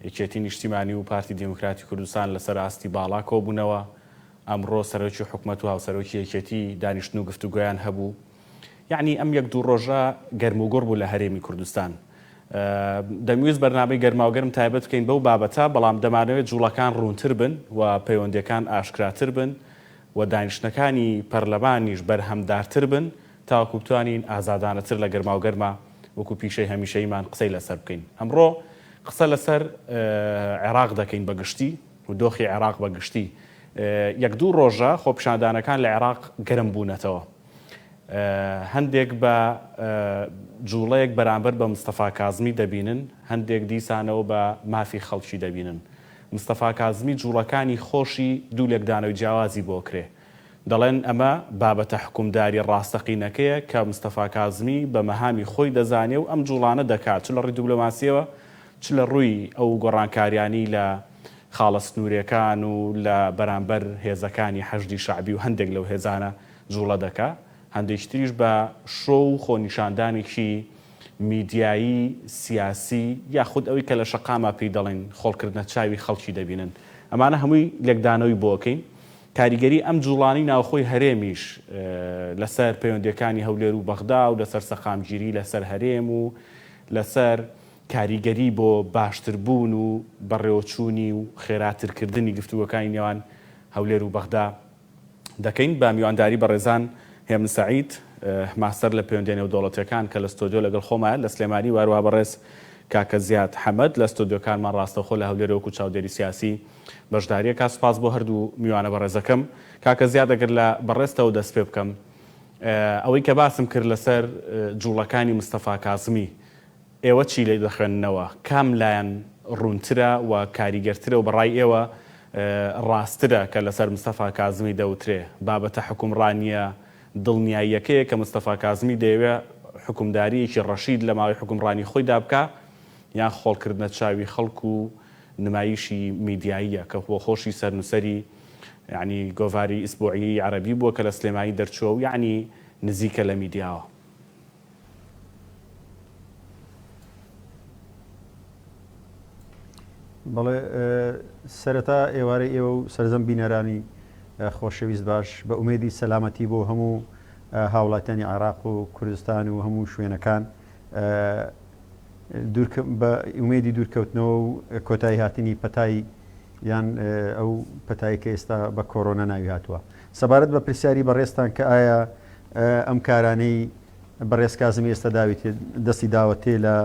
یەکێتی نیشتیمانی و پارتی دیموکراتی کوردستان لەسەر ئاستی باڵا کۆبوونەوە. ئەمڕۆ سەرۆکی حکوومەت و هاوسەرۆکی یەکێتی دانیشتن و گفتوگۆیان هەبوو. یعنی ئەم یەک دوو ڕۆژە گەرم و گۆڕ بوو لە هەرێمی کوردستان. دەمویست بەرنامەی گەرماوگەرم تایبەت بکەین بەو بابەتە، بەڵام دەمانەوێت جوڵەکان ڕوونتر بن و پەیوەندیەکان ئاشکراتر بن و دانیشتەکانی پەرلەمانیش بەرهەمدارتر بن تاوەکو بتوانین ئازادانەتر لە گەرماوگەرمە وەکو پیشەی هەمیشەیمان قسەی لەسەر بکەین. ئەمڕۆ قسە لەسەر عێراق دەکەین بەگشتی و دۆخی عێراق بەگشتی. یەک دوو ڕۆژە خۆپیشاندانەکان لە عێراق گەرم بوونەتەوە. هەندێک بە جوڵەیەک بەرامبەر بە مستەفا کازمی دەبینن، هەندێک دیسانەوە بە مافی خەڵکی دەبینن. مستەفا کازمی جوڵەکانی خۆشی دوو لێکدانەوەی جیاوازی بۆ کرێ. دەڵێن ئەمە بابەتە حکومداری ڕاستەقینەکەیە کە مستەفا کازمی بە مەهامی خۆی دەزانێ و ئەم جوڵانە دەکات، چ لە ڕووی دیپلۆماسیەوە چ لە ڕووی ئەو گۆڕانکاریانی لە خاڵە سنوورەکان و لە بەرامبەر هێزەکانی حەشدی شعبی و هەندێک لەو هێزانە جوڵە دەکات. هەندێک تریش بە شۆ و خۆنیشاندانێکی میدیایی سیاسی یاخود ئەوەی کە لە شەقامە پێی دەڵێن خۆڵکردنە چاوی خەڵکی دەبینن. ئەمانە هەمووی لێکدانەوەی بۆ بکەین. کاریگەری ئەم جوڵانی ناوخۆی هەرێمیش لەسەر پەیوەندیەکانی هەولێر و بەغدا و لەسەر سەقامگیری لەسەر هەرێم و لەسەر کاریگەری بۆ باشتربوون و بەڕێوەچوونی و خێراترکردنی گفتوگۆکانی نێوان هەولێر و بەغدا دەکەین. بە میوانداری بەڕێزان هێمن سەعید ماستەر لە پەیوەندیانی نێودەوڵەتیەکان کە لە ستۆدیۆ لەگەڵ خۆمە لە سلێمانی، واروها بەڕێز کاکە زیاد حەمەد لە ستۆدیۆکانمان ڕاستەوخۆ لە هەولێرەوە و چاودێری سیاسی بەشداریە. کا سوپاس بۆ هەردوو میوانە بەڕێزەکەم. کاکە زیاد ئەگەر لە بەڕێستەوە دەست پێ بکەم، ئەوەی کە باسم کرد لەسەر جوڵەکانی مستەفا کازمی، ئێوە چی لێ دەخوێننەوە؟ کام لایەن ڕوونترە و کاریگەرترە و بەڕای ئێوە ڕاسترە کە لەسەر مستەفا کازمی دەوترێ؟ بابەتە حکومڕانیە دڵنیاییەکەیە کە مستەفا کازمی دەیەوێت حکومداریەکی ڕەشید لە ماوەی حکومڕانی خۆی دابکە، یان خۆڵکردنە چاوی خەڵک و نمایشی میدیاییە کە بۆ خۆشی سەرنووسەری یعنی گۆڤاری ئیسبوعی عەرەبی بووە کە لە سلێمانی دەرچووە و یعنی نزیکە لە میدیاوە. بەڵێ سەرەتا ئێوارەی ئێوە و سەرزەم بینەرانی خۆشەویست باش، بە ئومێدی سەلامەتی بۆ هەموو هاوڵاتیانی عێراق و کوردستان و هەموو شوێنەکان بە ئومێدی دوورکەوتنەوە و کۆتایی هاتنی پەتای یان ئەو پەتایی کە ئێستا بە کۆڕۆنە ناوی هاتووە. سەبارەت بە پرسیاری بەڕێستان کە ئایا ئەم کارانەی بەڕێز کازمی ئێستا دەستی داوەتێ لە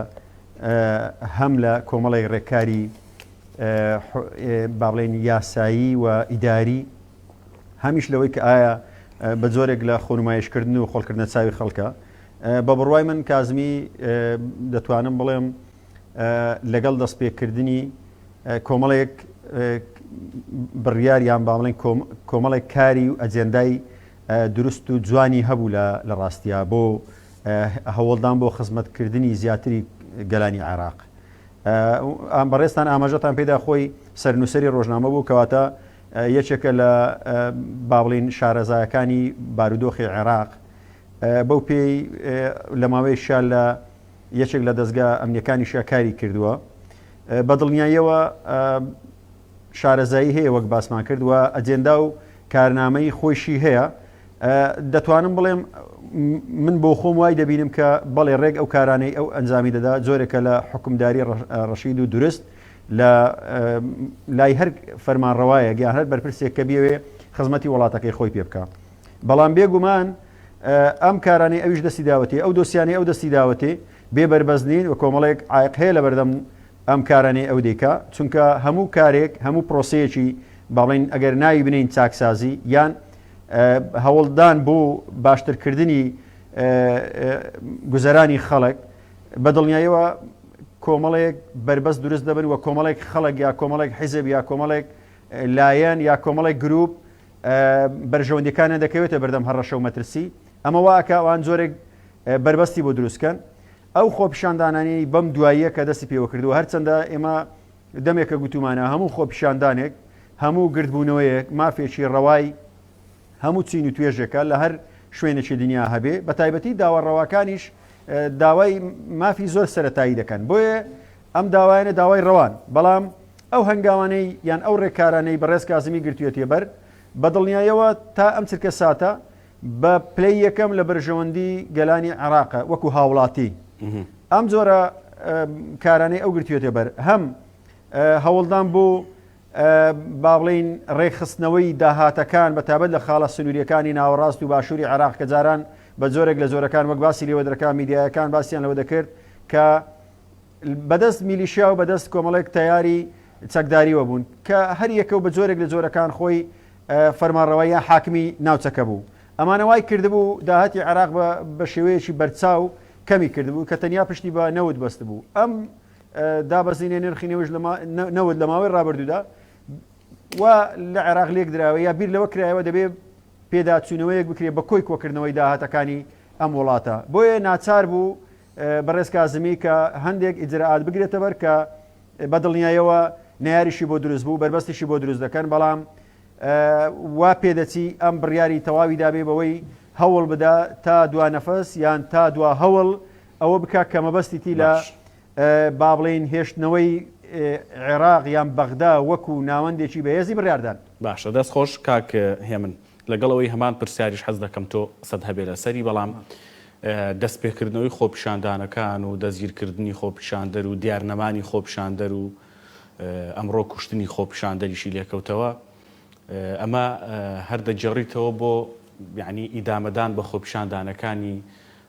هەم لە کۆمەڵی ڕێکاری باڵێن یاسایی و ئیداری، هەمیش لەوەی کە ئایا بە جۆرێک لە خۆنمایشکردن و خۆڵکردنە چاوی خەڵکە. بە بڕوای من کازمی دەتوانم بڵێم لەگەڵ دەستپێکردنی کۆمەڵێک بڕیاریان با بڵێن کۆمەڵێک کاری و ئەجێندای دروست و جوانی هەبوو لە ڕاستیە بۆ هەوڵدان بۆ خزمەتکردنی زیاتری گەلانی عێراق. ئەم بەڕێستان ئاماژەتان پێدا خۆی سەرنووسەری ڕۆژنامە بوو کەواتە یەکێکە لە با بڵێن شارەزایەکانی بارودۆخی عێراق بەو پێی لە ماوەی شال لە یەکێک لە دەستگا ئەمنیەکانی شاکاری کردووە. بە دڵنیاییەوە شارەزایی هەیە وەک باسمان کردووە، ئەجێندا و کارنامەی خۆشی هەیە. دەتوانم بڵێم من بۆ خۆم وای دەبینم کە بەڵێ ڕێک ئەو کارانەی ئەو ئەنجامی دەدا جۆرێکە لە حکومداری ڕەشید و درست لە لای هەر فەرمانڕەوایەک یان هەر بەرپرسێک کە بێوێ خزمەتی وڵاتەکەی خۆی پێ بکە. بەڵام بێگومان ئەم کارانەی ئەویش دەستی داوەتێ، ئەو دۆسیانەی ئەو دەستی داوەتێ بێ بەربەزنین و کۆمەڵێک عایق هەیە لە بەردەم ئەم کارانەی ئەو دیکە، چونکە هەموو کارێک هەموو پرۆسەیەکی باڵین ئەگەر ناوی بنین چاکسازی یان هەوڵدان بۆ باشترکردنی گوزەرانی خەڵک، بە دڵنیاییەوە کۆمەڵێک بربەست دروست دەبن و کۆمەڵێک خەڵک یا کۆمەڵێک حیزب یا کۆمەڵێک لایەن یا کۆمەڵێک گروپ بەرژەوەندەکانە دەکەوێتە بەردەم هەڕەشە و مەترسی. ئەمە واکە ئەوان جۆرێک بربەستی بۆ دروستکەن. ئەو خۆپیشاندانانی بەم دواییە کە دەستی پێوە کردووە، هەرچەندە ئێمە دەمێکە گوتومانە هەموو خۆپیشاندانێک هەموو گردبوونەوەیەک مافێکی ڕەوای هەموو چین و توێژێکە لە هەر شوێنێکی دنیا هەبێ، بە تایبەتی داوەڕەوەکانیش داوای مافی زۆر سەرەتایی دەکەن. بۆیە ئەم داوایانە داوای ڕەوان بەڵام ئەو هەنگاوانەی یان ئەو ڕێکارانەی بەڕێز کازمی گرتوویەتێ بەر بە دڵنیایەوە تا ئەم چرکە ساتە بە پلەی یەکەم لە بەرژەوەندی گەلانی عێراقە وەکو هاوڵاتی ئەم جۆرە کارانەی ئەو گرتوویەتێ بەر هەم هەوڵدان بوو با بڵین ڕێکخستنەوەی داهاتەکان بەتابەت لە خاڵە سنووریەکانی ناوەڕاست و باشووری عێراق کە جاران بە جۆرێک لە زۆرەکان وەک باسی لێوە دەکات میدیایەکان باسییان لەوە دەکرد کە بەدەست میلیشیا و بەدەست کۆمەڵێک تیاری چەکداریوە بوون کە هەر یەکە و بە جۆرێک لە جۆرەکان خۆی فەرمانڕەوەیە حاکمی ناوچەکە بوو ئەمانەوای کردبوو داهاتی عێراق بە شێوەیەکی بەرچاو کەمی کردبوو کە تەنیا پشتی بە نەوت بەست بوو ئەم دابەزینێ نرخی نەوت لە ماوەی ڕابردوودا و لە عێراق لێک درراوە یا بیر لەوە کرایەوە دەبێت پێداچوونەوەیەک بکرێت بە کۆی کۆکردنەوەی داهاتەکانی ئەم وڵاتە بۆیە ناچار بوو بەڕێز کازمی کە هەندێک ئیجرعات بگرێتە بەر کە بە دڵنیایەوە نەیاریشی بۆ دروست بوو بربەستیشی بۆ دروست دەکەن بەڵام وا پێدەچی ئەم بڕیاری تەواوی دابێ بەوەی هەوڵ بدا تا دوا نەفەس یان تا دوا هەوڵ ئەوە بکە کە مەبەستیتی لە با بڵین هێشتنەوەی عێراق یان بەغدا وەکو ناوەندێکی بەهێزی بڕاردان باشە دەست خۆش کاک هێمن لەگەڵەوەی هەمان پرسیاریش حەز دەکەم تۆ سەد هەبێ لە سەری بەڵام دەست پێکردنەوەی خۆپیشاندانەکان و دەستگیرکردنی خۆپیشاندەر و دیارنەمانی خۆپیشاندەر و ئەمڕۆ کوشتنی خۆپیشاندەریشی لێکەوتەوە ئەمە هەر دەجێڕیتەوە بۆ یعنی ئیدامەدان بە خۆپیشاندانەکانی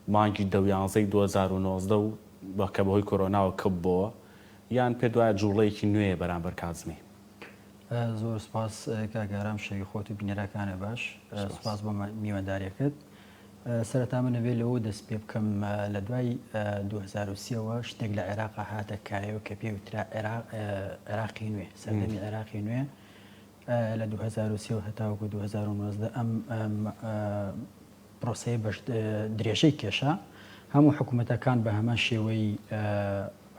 مانگی 2011 و بەکە بەهۆی کۆرۆناوە کەب بۆوە یان پێ دوایە جوڵەیەکی نوێیە بەرامبەر کازمی زۆر سپاس کاگارام شەوی خۆت و بینەرەکانە باش سپاس بۆ میوەنداریەکەت سەرەتا من نەبێت لەوە دەست پێ بکەم لە دوای 2030ەوە شتێک لە عێراق هاتە کایەوە کە پێوترا عێراقی نوێ سەردەمی عێراقی نوێ لە 2030 هەتاوەکو 2019 ئەم پرۆسەیە بە درێژەی کێشە هەموو حکوومەتەکان بە هەمان شێوەی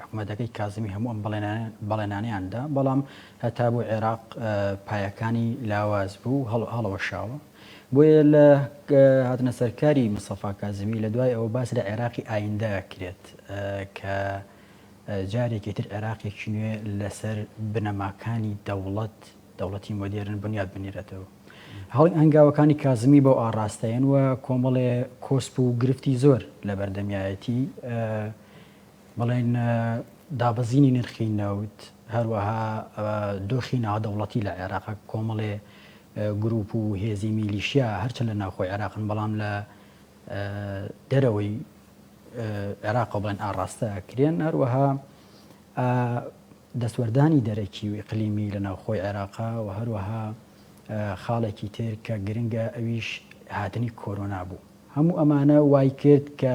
حکوومەتەکەی کازمی هەموو ئەم بەڵێنانیاندا بەڵام هەتا بۆ عێراق پایەکانی لاواز بوو هەڵەوە شاوە بۆیە لە هاتنە سەرکاری مستەفا کازمی لە دوای ئەوە باس لە عێراقی ئایندە کرێت کە جارێکی تر عێراقێکی نوێ لەسەر بنەماکانی دەوڵەتی مۆدێرن بنیاد بنێرێتەوە هەنگاوەکانی کازمی بۆ ئاڕاستەیەن و کۆمەڵێ کۆسپ و گرفتی زۆر لە بەردەمیایەتی بەڵێن دابەزینی نرخی نەوت هەروەها دۆخی ناودەوڵەتی لە عێراق کۆمەڵێ گروپ و هێزی میلیشیا هەرچە لە ناوخۆی عێراقن بەڵام لە دەرەوەی عێراق بڵێن ئاڕاستە کرێن هەروەها دەستوەردانی دەرەکی و ئیقلیمی لە ناوخۆی عێراقا و هەروەها خاڵێکی تر کە گرنگە ئەویش هاتنی کۆرۆنا بوو هەموو ئەمانە وای کرد کە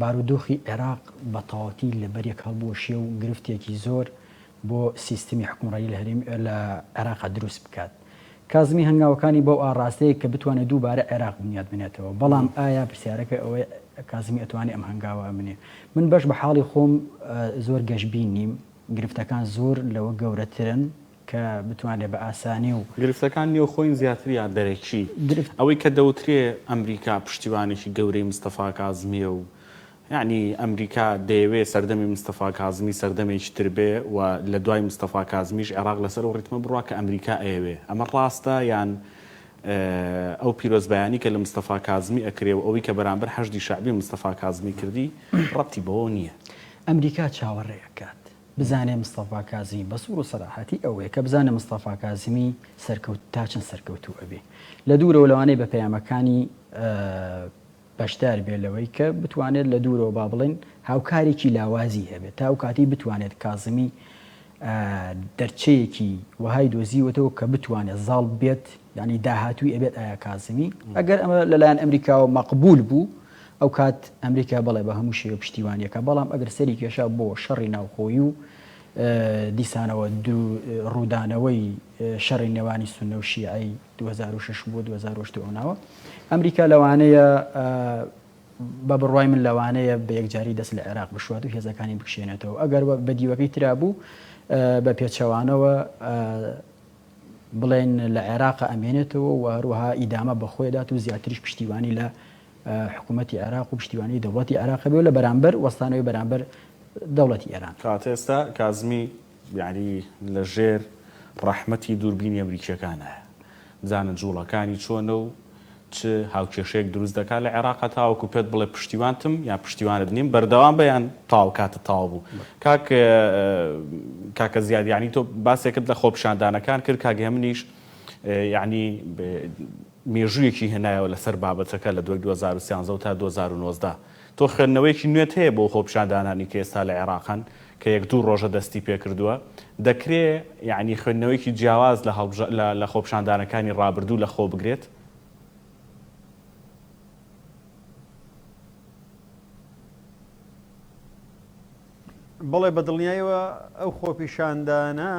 بارودۆخی عێراق بە تەواوەتی لەبەرێک هەڵبوەشیە و گرفتێکی زۆر بۆ سیستمی حکومڕایی لە عێراق دروست بکات کازمی هەنگاوەکانی بۆ ئاڕاستەیە کە بتوانێت دووبارە عێراق بنیاد بنێتەوە بەڵام ئایا پرسیارەکە ئەوەی کازمی ئەتوانێت ئەم هەنگاوە ئەمنێ من بەش بە حاڵی خۆم زۆر گەشتبین نیم گرفتەکان زۆر لەوە گەورەترن کە بتوانێت بە ئاسانی و گرفتەکان نیۆ خۆین زیاتریان دەرەکی ئەوەی کە دەوترێ ئەمریکا پشتیوانێکی گەورەی مستەفا کازمیە و یعنی ئەمریکا دەیەوێت سەردەمی مستەفا کازمی سەردەمێکی تر بێ و لە دوای مستەفا کازمیش عێراق لەسەر و ڕیتمە بڕوا کە ئەمریکا ئەیەوێ ئەمە ڕاستە یان ئەو پیرۆزبایانی کە لە مستەفا کازمی ئەکرێ و ئەوەی کە بەرامبەر حەشدی شعبی مستەفا کازمی کردی ڕەبتی بەوە نییە ئەمریکا چاوەڕێیەکات بزانێ مستەفا کازمی بە سوور و سەراحەتی ئەوەیە کە بزانێ مستەفا کازمی تا چەند سەرکەوتوو ئەبێ لە دوورەوە لەوانەیە بە پەیامەکانی بەشدار بێ لەوەی کە بتوانێت لە دوورەوە با بڵێن هاوکارێکی لاوازی هەبێت تا ئەو کاتی بتوانێت کازمی دەرچەیەکی وهای دۆزیوەتەوە کە بتوانێت زاڵ بێت ینی داهاتووی ئەبێت ئایا کازمی ئەگەر ئەمە لەلایەن ئەمریکاوە مەقبول بوو ئەو کات ئەمریکا بڵێ بە هەموو شێوە پشتیوانیەکە بەڵام ئەگەر سەری کێشا بۆ شەڕی ناوخۆیی و دیسانەوە ڕوودانەوەی شەڕی نێوانی سونە و شیعی 2006 بۆ 2008 ئەوەناوە ئەمریکا لەوانەیە بە بڕوای من لەوانەیە بە یەکجاری دەست لە عێراق بشوات و هێزەکانی بکشێنێتەوە ئەگەر بە دیوەکەی ترا بوو بە پێچەوانەوە بڵێن لە عێراق ئەمێنێتەوە و هەروەها ئیدامە بەخۆیدات و زیاتریش پشتیوانی لە حکوومەتی عێراق و پشتیوانی دەوڵەتی عێراق بێ لە بەرامبەر وەستانەوەی بەرامبەر دەوڵەتی ئێران. کاتە ئێستا کازمی یعنی لە ژێر ڕەحمەتی دووربینی ئەمریکیەکانە بزانە جوڵەکانی چۆنە و چ هاوکێشەیەک دروست دەکات لە عێراق تاوەکو پێت بڵێ پشتیوانتم یان پشتیوانت نیم بەردەوام بەیان تاو کاتە تاو بوو کاکە زیاد یعنی تۆ باسێکت لە خۆپشاندانەکان کرد کاگە منیش یعنی مێژوویەکی هێنایەوە لەسەر بابەتەکە لە 2013 تا 2019 تۆ خوێندنەوەیەکی نوێت هەیە بۆ خۆپشاندانانی کە ئێستا لە عێراقن کە یەک دوو ڕۆژە دەستی پێ کردووە دەکرێت یعنی خوێندنەوەیکی جیاواز لە خۆپشاندانەکانی ڕابردوو لە خۆ بگرێت. بەڵێ بە دڵنیایەوە ئەو خۆپیشاندانە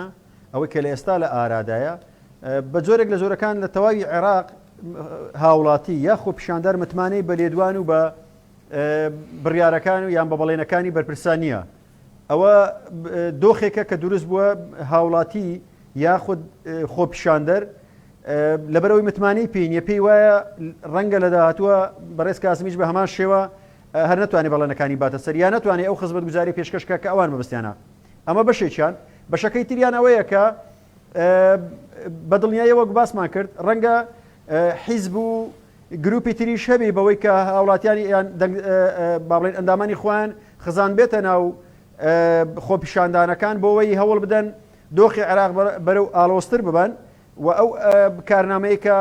ئەوەی کە لە ئێستا لە ئارادایە بە جۆرێک لە جۆرەکان لە تەواوی عێراق هاوڵاتی یا خۆپیشاندار متمانەی بە لێدوان و بە بڕیارەکان و یان بە بەڵێنەکانی بەرپرسانیە ئەوە دۆخێکە کە دروست بووە هاوڵاتی یاخود خۆپیشاندەر لەبەرەوەی متمانەی پێینە پێی وایە ڕەنگە لە داهاتووە بەڕێز کاسمیش بە هەمان شێوە هەر نتوانێت بەڵێنەکانی باتە سەر یان نتوانێت ئەو خزمەت گوزاری پێشکەشکە کە ئەوان مەبەستیانە ئەمە بەشێکیان بەشەکەی تریان ئەوەیە کە بە دڵنیاییەوە باسمان کرد ڕەنگە حیزب و گروپی تریش هەبێ بەوەی کە هاوڵاتیانی یان بابڵێن ئەندامانی خۆیان خزان بێتە ناو خۆپیشاندانەکان بۆەوەی هەوڵ بدەن دۆخی عێراق بەرەو ئاڵۆستر ببن و ئەو کارنامەیە کە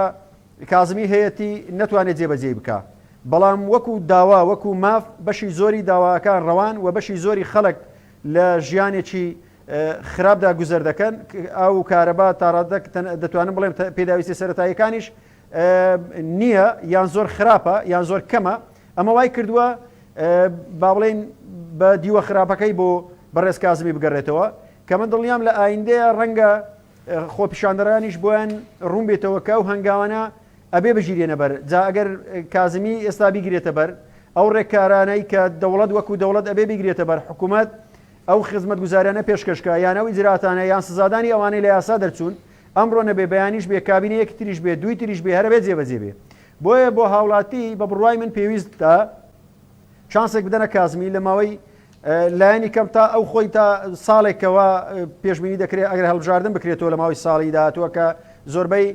کازمی هەیەی نەتوانێت جێبەجێ بکە بەڵام وەکو داوا وەکو ماف بەشی زۆری داواکان ڕەوان و بەشی زۆری خەڵک لە ژیانێکی خراپدا گوزەر دەکەن ئەو کارەبا تاڕادەک دەتوانم بڵێم پێداویستی سەرەتاییەکانیش نییە یان زۆر خراپە یان زۆر کەمە ئەمە وای کردووە با بڵێن بە دیوە خراپەکەی بۆ بەڕێز کازمی بگەڕێتەوە کە من دڵنیام لە ئایندەیە ڕەنگە خۆپیشاندەرانیش بۆیان ڕوون بێتەوە کە ئەو هەنگاوانە ئەبێ بژیرێنە بەر جا ئەگەر کازمی ئێستا بیگرێتە بەر ئەو ڕێککارانەی کە دەوڵەت وەکو دەوڵەت ئەبێ بیگرێتە بەر حکوومەت ئەو خزمەت گوزاریانە پێشکەشکە یان ئەو ئیجراتانە یان سزادانی ئەوانەی لە یاسا دەرچوون ئەمڕۆ نەبێ بەیانیش بێ کابینەیەکی تریش بێ دوی تریش بێ هەرە بێت جێبەجێ بێ بۆیە بۆ هاوڵاتی بە بڕوای من پێویستە شانسێک بدەنە کازمی لە ماوەی لایەنی کەم تا ئەو خۆی تا ساڵێکەوە پێشبینی دەکرێت ئەگەر هەڵبژاردن بکرێتەوە لە ماوەی ساڵی داهاتووە کە زۆربەی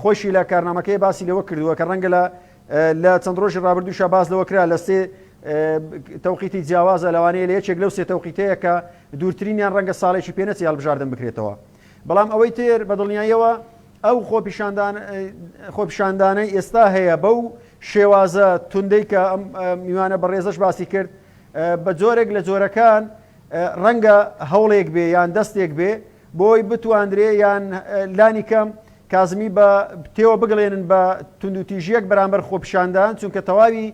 خۆشی لە کارنامەکەی باسی لەوە کردووە کە ڕەنگە لە چەند ڕۆژی ڕابردووشە باس لەوە کرا لە سێ تەوقیتی جیاوازە لەوانەیە لە یەکێک لەو سێ تەوقیتەیە کە دوورترینیان ڕەنگە ساڵێکی پێنەچی هەڵبژاردن بکرێتەوە بەڵام ئەوەی تر بە دڵنیاییەوە ئەو خۆپیشاندانەی ئێستا هەیە بەو شێوازە توندەی کە ئەم میوانە بەڕێزەش باسی کرد بە جۆرێک لە جۆرەکان ڕەنگە هەوڵێک بێ یان دەستێک بێ بۆی بتواندرێ یان لانی کەم کازمی بە تێوە بگڵێنن بە توندوتیژیەک بەرامبەر خۆپیشاندان چونکە تەواوی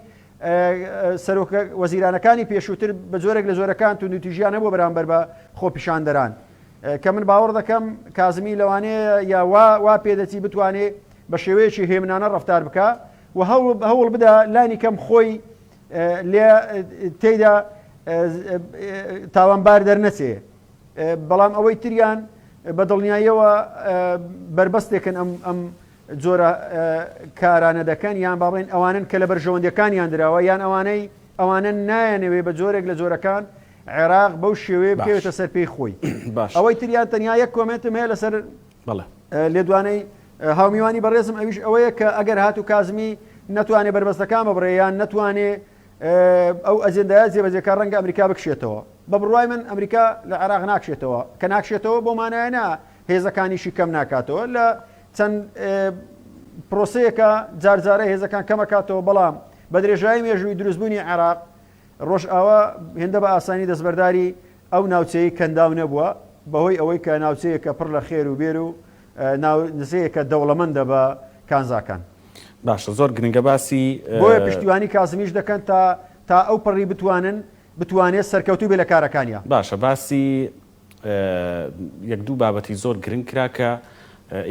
سەرۆکە وەزیرانەکانی پێشووتر بە جۆرێک لە جۆرەکان توندوتیژیان نەبوو بەرامبەر بە خۆپیشاندەران کە من باوەڕ دەکەم کازمی لەوانەیە یا وا پێدەچی بتوانێت بە شێوەیەکی هێمنانە ڕەفتار بکە و هەوڵ بدا لانی کەم خۆی لێ تێیدا تاوانبار دەرنەچێ بەڵام ئەوەی تریان بە دڵنیاییەوە بربەستێکن ئەم جۆرە کارانە دەکەن یان باڵێن ئەوانن کە لە بەرژەوەندەکانیان درراوە یان ئەوانە نایەنەوێ بە جۆرێک لە جۆرەکان عێراق بەو شێوەیە بکەوێتە سەر پێی خۆی ئەوەی تریان تەنیا یەک کۆمنتم هەیە لەسەر لێدوانەی هاومیوانی بەڕێزم ئەویش ئەوەیە کە ئەگەر هاتو کازمی نەتوانێت بربەستەکان بەبڕێ یان نەتوانێت ئەو ئەجندایە جێبەجێکار ڕەنگە ئەمریکا بکشێتەوە بە بڕوای من ئەمریکا لە عێراق ناکشێتەوە کە ناکشێتەوە بۆ مانایەنە هێزەکانیشی کەم ناکاتەوە لە چەند پرۆسەیەکە جارجارە هێزەکان کەمەکاتەوە بەڵام بە درێژایی مێژووی دروستبوونی عێراق ڕۆژئاوا هێندە بە ئاسانی دەستبەرداری ئەو ناوچەی کەنداو نەبووە بەهۆی ئەوەی کە ناوچەیەکە پڕ لە خێر و بێر و نزەیەکە دەوڵەمەندە بە کانزاکان باشە زۆر گرنگە باسی بۆیە پشتیوانی کازمیش دەکەن تا ئەو پڕی بتوانێت سەرکەوتوو بێ لە کارەکانیە باشە باسی یەک دوو بابەتی زۆر گرنگ کرا کە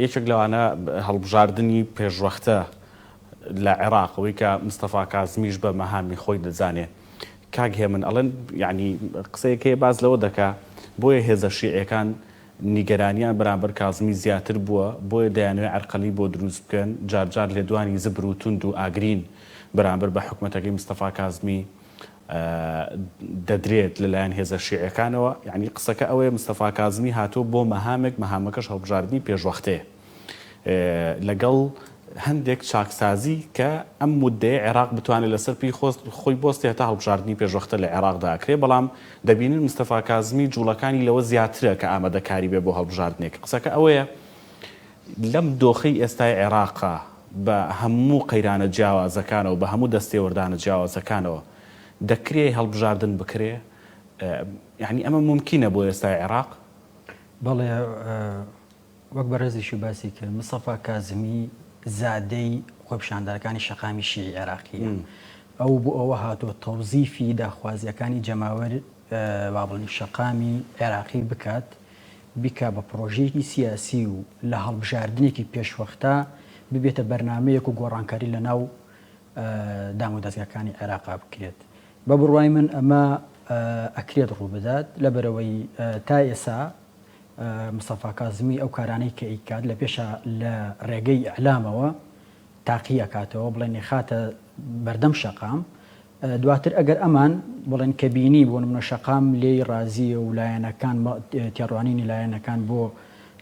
یەکێک لەوانە هەڵبژاردننی پێشوەختە لە عێراقەوەی کە مستەفا کازمیش بە مەهامی خۆی دەزانێ کاک هێمن ئەڵێن یعنی قسەیەکەی باز لەوە دەکا بۆیە هێزە شیعەکان نیگەرانیان بەرامبەر کازمی زیاتر بووە بۆیە دەیانوێت عەرقەلی بۆ دروست بکەن جارجار لێدوانی زبر و توند و ئاگرین بەرامبەر بە حکومەتەکەی مستەفا کازمی دەدرێت لەلایەن هێزە شیعەکانەوە یعنی قسەکە ئەوەیە مستەفا کازمی هاتووە بۆ مەهامەکەش هەڵبژاردننی پێشوەختەیە لەگەڵ هەندێک چاکسازی کە ئەم مدەیە عێراق بتوانێت لەسەر پێی خۆی بۆستی هەتا هەڵبژاردننی پێشوەختە لە عێراقداکرێ بەڵام دەبینن مستەفا کازمی جوڵەکانی لەوە زیاترە کە ئامادەکاری بێ بۆ هەڵبژاردنێک قسەکە ئەوەیە لەم دۆخەی ئێستای عێراقا بە هەموو قەیرانە جیاوازەکانەوە بە هەموو دەستێوەردانە جیاوازەکانەوە دەکرێ هەڵبژاردن بکرێ یعنی ئەمە ممکنە بۆ ئێستای عێراق بەڵێ وەک بەڕێزیشی باسی کرد مستەفا کازمی زادەی خۆپیشاندەرەکانی شەقامی شیعی عێراقیە ئەو بۆ ئەوە هاتووە تەوزیفی داخوازیەکانی جەماوەر بابڵنی شەقامی عێراقی بکات بیکە بە پرۆژەیەکی سیاسی و لە هەڵبژاردنێکی پێشوەختە ببێتە بەرنامەیەک و گۆڕانکاری لە ناو دام و دەستگاکانی عێراقا بکرێت بە بڕوای من ئەمە ئەکرێت ڕوو بدات لەبەرەوەی تا ئێسا مستەفا کازمی ئەو کارانەی کە ئیکات لە پێشە لە ڕێگەی ئەعلامەوە تاقیە کاتەوە بڵێن خاتە بەردەم شەقام دواتر ئەگەر ئەمان بڵێن کە بینی بۆ منە شەقام لێی ڕازیە و لایەنەکان تێڕوانینی لایەنەکان بۆ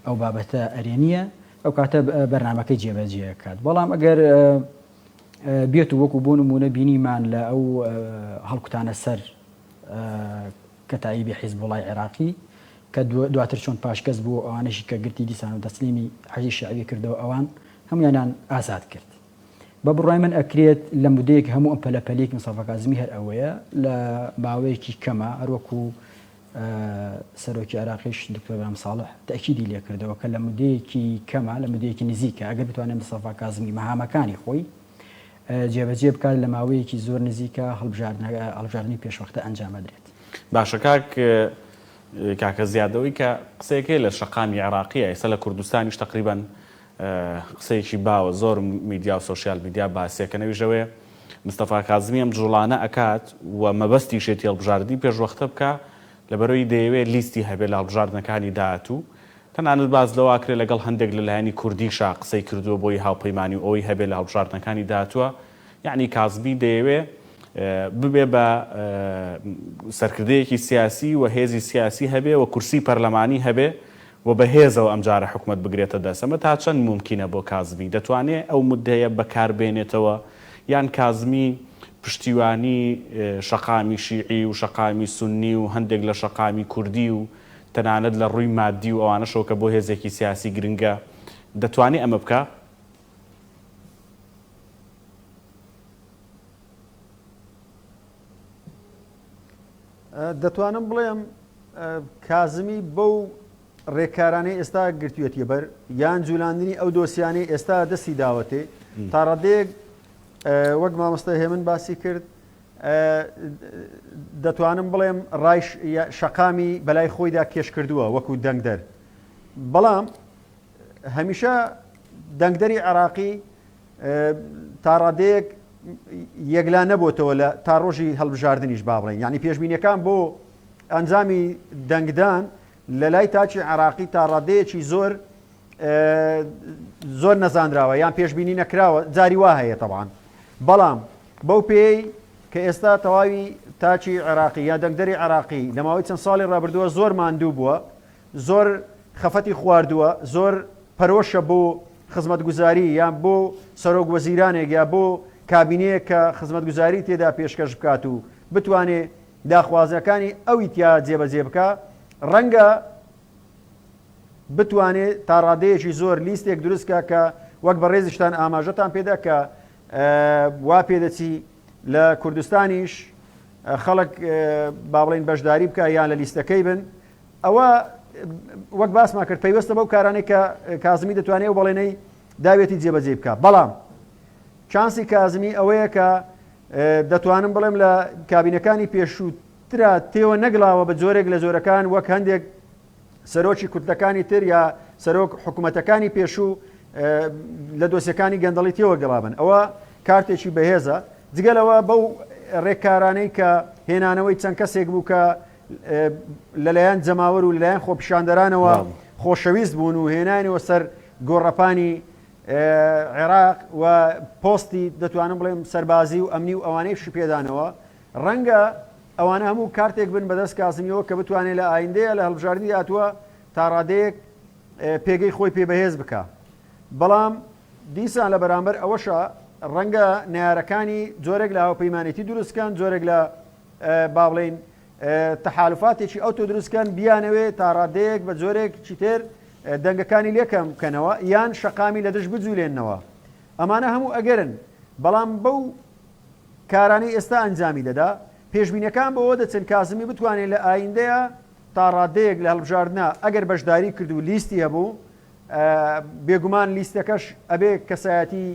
ئەو بابەتە ئەرێنیە ئەو کاتە بەرنامەکەی جێبەجێکات بەڵام ئەگەر بێت و وەکو بۆ نمونە بینیمان لە ئەو هەڵکوتانە سەر کە تایبی حیزبوڵای عێراقی کە دواتر چۆن پاشکەس بوو ئەوانەشی کە گرتی دیسان و دەسلیمی حەجی شعبی کردەوە ئەوان هەمویانیان ئازاد کرد بە بڕای من ئەکرێت لە مودەیەک هەموو ئەم پەلەپەلێک مستەفا کازمی هەر ئەوەیە لە ماوەیەکی کەمە هەروەکو سەرۆکی عێراقیش دکتۆر بەرام ساڵح تەکیدی لێ کردەوە کە لە مودەیەکی کەمە لە مودەیەکی نزیکە ئەگەر بتوانێت مستەفا کازمی مەهامەکانی خۆی جێبەجێ بکات لە ماوەیەکی زۆر نزیکە هەڵبژاردننی پێشوەختە ئەنجامەدرێت باشە کاکە زیادەوەی کە قسەیەکەی لە شەقامی عێراقیە ئێستا لە کوردستانیش تقریبان قسەیەکی باوە زۆر میدیا و سۆشیال میدیا باسیەکەنەویژەوەی مستەفا کازمی ئەم جوڵانە ئەکات و مەبەستی شێتی هەڵبژاردننی پێشوەختە بکە لەبەرەوەی دەیەوێت لیستی هەبێت لە هەڵبژاردنەکانی داهاتوو تەنانەت باز لەواکرێ لەگەڵ هەندێک لەلایەنی کوردیشا قسەی کردووە بۆی هاوپەیمانی و ئەوی هەبێت لە هەڵبژاردنەکانی داهاتووە یعنی کازمی دەیەوێت ببێ بە سەرکردەیەکی سیاسی و هێزی سیاسی هەبێ و کورسی پەرلەمانی هەبێ و بە هێزەوە ئەمجارە حکومەت بگرێتە دەست ئەمە تا چەند ممکنە بۆ کازمی دەتوانێت ئەو مدەیە بەکاربێنێتەوە یان کازمی پشتیوانی شەقامی شیعی و شەقامی سونی و هەندێک لە شەقامی کوردی و تەنانەت لە ڕووی مادی و ئەوانەشەوە کە بۆ هێزێکی سیاسی گرنگە دەتوانێت ئەمە بکە دەتوانم بڵێم کازمی بەو ڕێکارانەی ئێستا گرتوێتی بەر یان جولاندنی ئەو دۆسیانەی ئێستا دەستی داوەتێ تا ڕادێک وەک مامۆستا هێمن باسی کرد دەتوانم بڵێم ڕای شەقامی بەلای خۆیدا کێش کردووە وەکو دەنگدەر بەڵام هەمیشە دەنگدەری عێراقی تا ڕادەیەک یەکلا نەبووتەوە لە تا ڕۆژی هەڵبژاردننیش با بڵێن یعنی پێشبینیەکان بۆ ئەنجامی دەنگدان لە لای تاچی عێراقی تا ڕادەیەکی زۆر نەزانراوە یان پێشبینی نەکراوە جاری وا هەیە تەبعاً بەڵام بەو پێی کە ئێستا تەواوی تاچی عێراقی یا دەنگدەری عێراقی لە ماوەی چەند ساڵی ڕابردووە زۆر ماندوو بووە زۆر خەفەتی خواردووە زۆر پەرۆشە بۆ خزمەتگوزاری یان بۆ سەرۆک وەزیرانێک یا بۆ کابینەیە کە خزمەتگوزاری تێدا پێشکەش بکات و بتوانێت داخوازەکانی ئەوی تیا جێبەجێ بکە ڕەنگە بتوانێت تا ڕادەیەکی زۆر لیستێک دروستکە کە وەک بە ڕێزیشتان ئاماژەتان پێدا کە وا پێدەچی لە کوردستانیش خەڵک با بڵێن بەشداری بکە یان لە لیستەکەی بن ئەوە وەک باسمان کرد پەیوەستە بەو کارانەی کە کازمی دەتوانێت و بەڵێنەی داوێتی جێبەجێ بکە بەڵام چانسی کازمی ئەوەیە کە دەتوانم بڵێم لە کابینەکانی پێشووترا تێوە نەگڵاوە بە جۆرێک لە جۆرەکان وەک هەندێک سەرۆکی کوردەکانی تر یا سەرۆک حکوومەتەکانی پێشوو لە دۆسیەکانی گەندەڵی تێوە گەڵابن ئەوە کارتێکی بەهێزە جگەلەوە بەو ڕێککارانەی کە هێنانەوەی چەند کەسێک بوو کە لەلایەن جەماوەر و لەلایەن خۆپیشاندەرانەوە خۆشەویست بوون و هێنانەوە سەر گۆڕەپانی عێراق و پۆستی دەتوانم بڵێم سەربازی و ئەمنی و ئەوانەیشی پێدانەوە ڕەنگە ئەوانە هەموو کارتێک بن بەدەست کازمیەوە کە بتوانێت لە ئایندەیە لە هەڵبژاردننی هاتووە تا ڕادەیەک پێگەی خۆی پێ بەهێز بکە بەڵام دیسان لە بەرامبەر ئەوەشە ڕەنگە نارەکانی جۆرێک لە هاوپەیمانێتی دروستکان جۆرێک لە با بڵێن تەحالفاتێکی ئەوتۆ دروستکان بیانەوێ تا ڕادەیەک بە جۆرێک چیتر دەنگەکانی لێکەم بکەنەوە یان شەقامی لە دەست بجوولێنەوە ئەمانە هەموو ئەگەرن بەڵام بەو کارانەی ئێستا ئەنجامی دەدا پێشبینەکان بەوە دەچن کازمی بتوانێت لە ئایندەیە تا ڕادەیەک لە هەڵبژاردنە ئەگەر بەشداری کرد و لیستی هەبوو بێگومان لیستەکەش ئەبێ کەسایەتی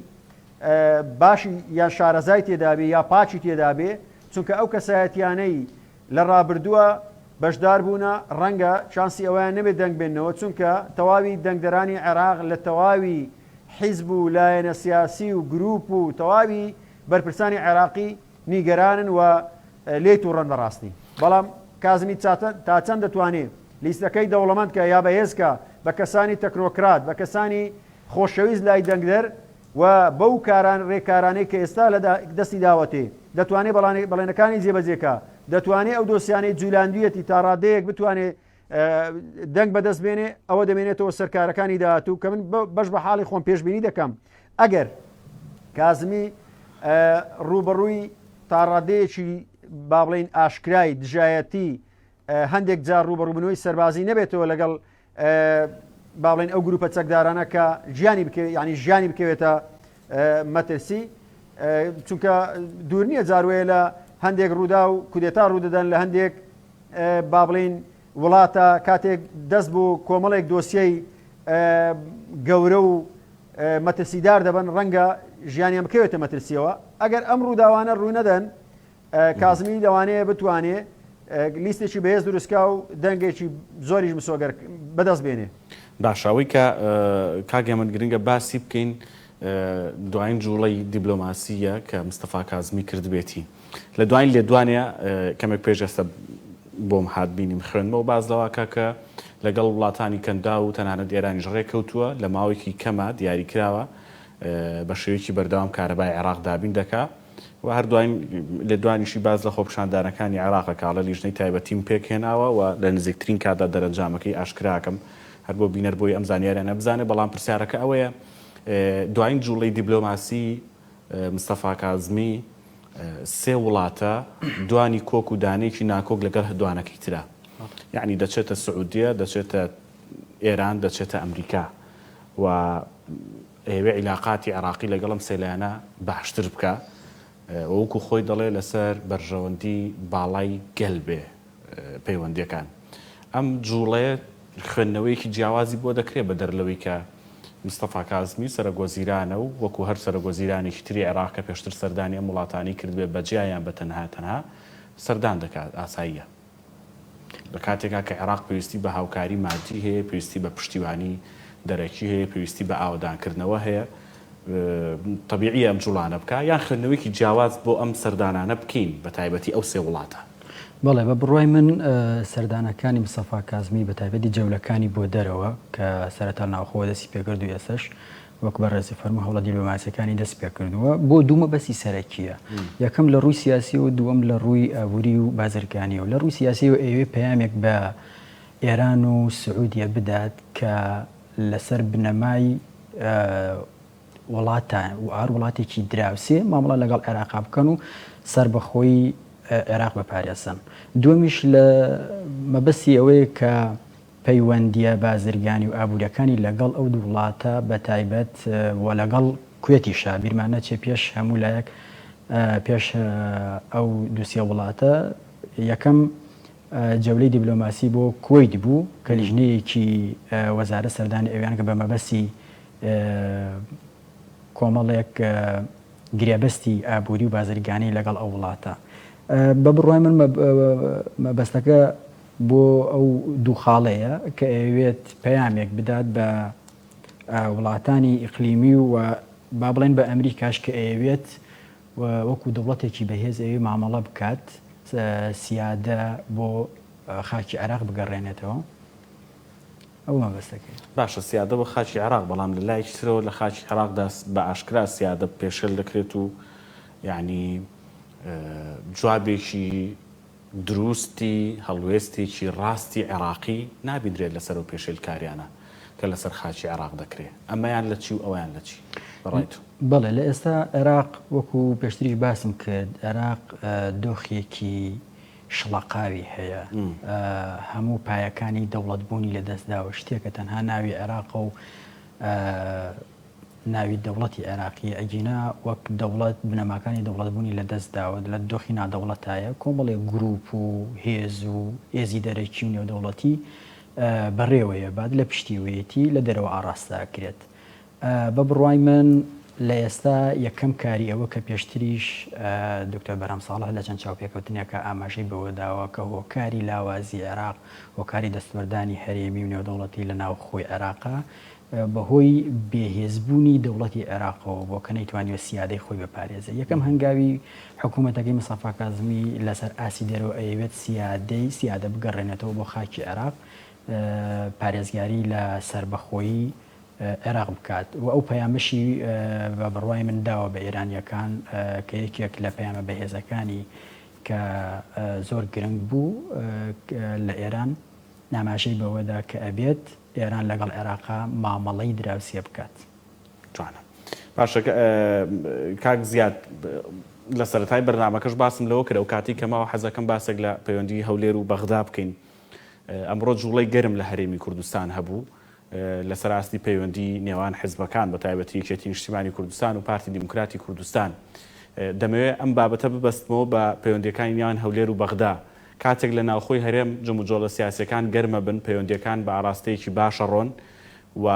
باشی یان شارەزای تێدابێ یا پاچی تێدابێ چونکە ئەو کەسایەتیانەی لە ڕابردووە بەشدار بوونە ڕەنگە چانسی ئەویان نەبێت دەنگ بێنەوە چونکە تەواوی دەنگدەرانی عێراق لە تەواوی حیزب و لایەنە سیاسی و گروپ و تەواوی بەرپرسانی عێراقی نیگەرانن و لێ تووڕەن بەڕاستی بەڵام کازمی تا چەند دەتوانێت لیستەکەی دەوڵەمەند کە یا بەهێزکە بە کەسانی تەکنۆکرات بە کەسانی خۆشەویست لای دەنگدەر و بەو ڕێکارانەی کە ئێستا لە دەستی داوەتێ دەتوانێت بەڵێنەکانی جێبەجێکە دەتوانێت ئەو دۆسیانەی جولاندویەتی تا ڕادەیەک بتوانێت دەنگ بەدەست بێنێ ئەوە دەمێنێتەوە سەرکارەکانی داهاتوو کە من بەش بە حاڵی خۆم پێشبینی دەکەم ئەگەر کازمی ڕوبەڕووی تا ڕادەیەکی با بڵێن ئاشکرای دژایەتی هەندێک جار ڕوبەڕووبنەوەی سەربازی نەبێتەوە لەگەڵ با بڵێن ئەو گروپە چەکدارانە کە ینی ژیانی بکەوێتە مەترسی چونکە دوور نییە جاروەیە لە هەندێک ڕوودا و کودێتا ڕوودەدەن لە هەندێک با بڵێن وڵاتە کاتێک دەست بۆ کۆمەڵێک دۆسیەی گەورە و مەترسیدار دەبن ڕەنگە ژیانیان بکەوێتە مەترسیەوە ئەگەر ئەم ڕووداوانە ڕوو نەدەن کازمی لەوانەیە بتوانێ لیستێکی بەهێز دروستکا و دەنگێکی زۆریش مسۆگەر بەدەست بێنێ باشاوی کە کاگە من گرنگە باسی بکەین دوایین جوڵەی دیبلۆماسیە کە مستەفا کازمی کرد بێتی لە دوایین لێدوانە کەمێک پێش ئێستا بۆم هات بینیم خوێنمەوە باز لەواکە کە لەگەڵ وڵاتانی کەندا و تەنانەت ئێرانیش ڕێکەوتووە لە ماوەیەکی کەمە دیاری کراوە بە شێوەیەکی بەردەوام کارەبای عێراق دابین دەکا و هەردوایین لە دوانیشی باز لە خۆپشاندانەکانی عێراقە کاڵە لیژنەی تایبەتیم پێکهێناوە و لە نزیکترین کادا دەرەنجامەکەی ئاشکراکەم هەر بۆ بینەر بۆی ئەم زانیاریان نەبزانێ بەڵام پرسیارەکە ئەوەیە دوایین جوڵەی دیبلۆماسی مستەفا کازمی سێ وڵاتە دوانی کۆک و دانێکی ناکۆک لەگەڵ هەدوانەکەی ترا یعنی دەچێتە سعودیە دەچێتە ئێران دەچێتە ئەمریکا و ئێوێ عیلاقاتی عێراقی لەگەڵم سێلایانە باشتر بکە وەکو خۆی دەڵێ لەسەر بەرژەوەندی باڵای گەلبێ پەیوەندیەکان ئەم جوڵەیە خوێندنەوەیەکی جیاوازی بۆ دەکرێت بە دەرلەوەی کە مستەفا کازمی سەرۆگۆزیرانە و وەکو هەر سەرۆگۆزیرانێکی تری عێراق کە پێشتر سەردانی ئەم وڵاتانی کردبێ بەجیایان بە تەنها سەردان دەکات ئاساییە لە کاتێکا کە عێراق پێویستی بە هاوکاری مادی هەیە پێویستی بە پشتیوانی دەرەکی هەیە پێویستی بە ئاودانکردنەوە هەیە طبیعی ئەم جوڵانە بکە یان خوێندنەوەیکی جیاواز بۆ ئەم سەردانانە بکەین بە تایبەتی ئەو سێ وڵاتە بەڵێ بە بڕوای من سەردانەکانی مستەفا کازمی بە تایبەتی جەولەکانی بۆ دەرەوە کە سەرەتا ناوخۆوە دەستی پێکرد و ئێسش وەک بە ڕێزی فەرموو هەوڵە دیبلۆماسیەکانی دەست پێکردووە بۆ دوو مەبەستی سەرەکیە یەکەم لە ڕووی سیاسی و دووەم لە ڕووی ئابووری و بازرگانی و لە ڕووی سیاسی و ئێوێ پەیامێک بە ئێران و سعودیە بدات کە لەسەر بنەمای وڵاتە و ئار وڵاتێکی دراوسێ مامەڵە لەگەڵ عێراقا بکەن و سەر بەخۆی عێراق بەپارێزن دووەمیش لە مەبەستی ئەوەیە کە پەیوەندیە بازرگانی و ئابوووریەکانی لەگەڵ ئەو دوو وڵاتە بە تایبەت و لەگەڵ کوێتیشە بیرمانە چێ پێش هەموو لایەک پێش ئەو دووسێ وڵاتە یەکەم جەولەی دیبلۆماسی بۆ کوێیت بوو کە لیژنەیەکی وەزارە سەردانی ئەویان کە بە مەبەستی کۆمەڵێک گرێبەستی ئابووری و بازرگانی لەگەڵ ئەو وڵاتە بە بڕوای من مەبەستەکە بۆ ئەو دوو خاڵەیە کە ئەوێت پەیامێک بدات بە وڵاتانی ئیقلیمی و با بڵێن بە ئەمریکاش کە ئەوێت وەکو دەوڵەتێکی بەهێز ئەوێ مامەڵە بکات سیادە بۆ خاکی عێراق بگەڕێنێتەوە ئەو مەبەستەکەی باشە سیادە بە خاکی عێراق بەڵام لە لایەکی ترەوە لە خاکی عێراقدا بە ئاشکرا سیادە پێشێل دەکرێت و یعنی جوابێکی دروستی هەڵوێستێکی ڕاستی عێراقی نابیدرێت لەسەر و پێشێلکاریانە کە لەسەر خاچی عێراق دەکرێت ئەمەیان لە چی و ئەویان لە چی بەڕایت بەڵێ لە ئێستا عێراق وەکو پێشتریش باسم کرد عێراق دۆخێکی شڵەقاوی هەیە هەموو پایەکانی دەوڵەتبوونی لەدەستداوە شتێکە تەنها ناوی عێراق و ناوی دەوڵەتی عێراقی ئەگینا وەک دەوڵەت بنەماکانی دەوڵەتبوونی لەدەستداوە لە دۆخی نادەوڵەتایە کۆمەڵێ گروپ و هێز و هێزی دەرەکی و نێودەوڵەتی بەڕێوەیە بعد لە پشتیوەیەتی لە دەرەوە ئاڕاستاکرێت بە بڕوای من لە ئێستا یەکەم کاری ئەوە کە پێشتریش دکتۆر بەرهەم ساڵح لە چەند چاوپێکەوتنێکە ئاماژەی بەوە داوە کە هۆکاری لاوازی عێراق هۆکاری دەستوەردانی هەرێمی و نێودەوڵەتی لە ناو خۆی عێراقا بەهۆی بێهێزبوونی دەوڵەتی عێراقەوە بۆ کە نەیتوانیوە سیادەی خۆی بپارێزە یەکەم هەنگاوی حکوومەتەکەی مستەفا کاظمی لەسەر ئاسی دەرەوە ئەیەوێت سیادە بگەڕێنێتەوە بۆ خاکی عێراق پارێزگاری لە سربەخۆیی عێراق بکات و ئەو پەیامەشی بە بڕوای من داوە بە ئێرانیەکان کە یەکێک لە پەیامە بەهێزەکانی کە زۆر گرنگ بوو لە ئێران ناماشەی بەوەدا کە ئەبێت ئێران لەگەڵ عێراقا مامەڵەی دراوسێ بکات جوانە باشە کاک زیاد لە سەرەتای بەرنامەکەش باسم لەوە کرد و کاتی کەماوە حەزەکەم باسێک لە پەیوەندی هەولێر و بەغدا بکەین ئەمڕۆ جوڵەی گەرم لە هەرێمی کوردستان هەبوو لەسەر ئاستی پەیوەندی نێوان حیزبەکان بە تایبەتی یەکێتی نیشتیمانی کوردستان و پارتی دیموکراتی کوردستان دەمەوێت ئەم بابەتە ببەستمەوە بە پەیوەندیەکانی نێوان هەولێر و بەغدا کاتێک لە ناوخۆی هەرێم جەم و جۆڵە سیاسەکان گەرمە بن پەیوەندیەکان بە ئاراستەیەکی باشە ڕۆن و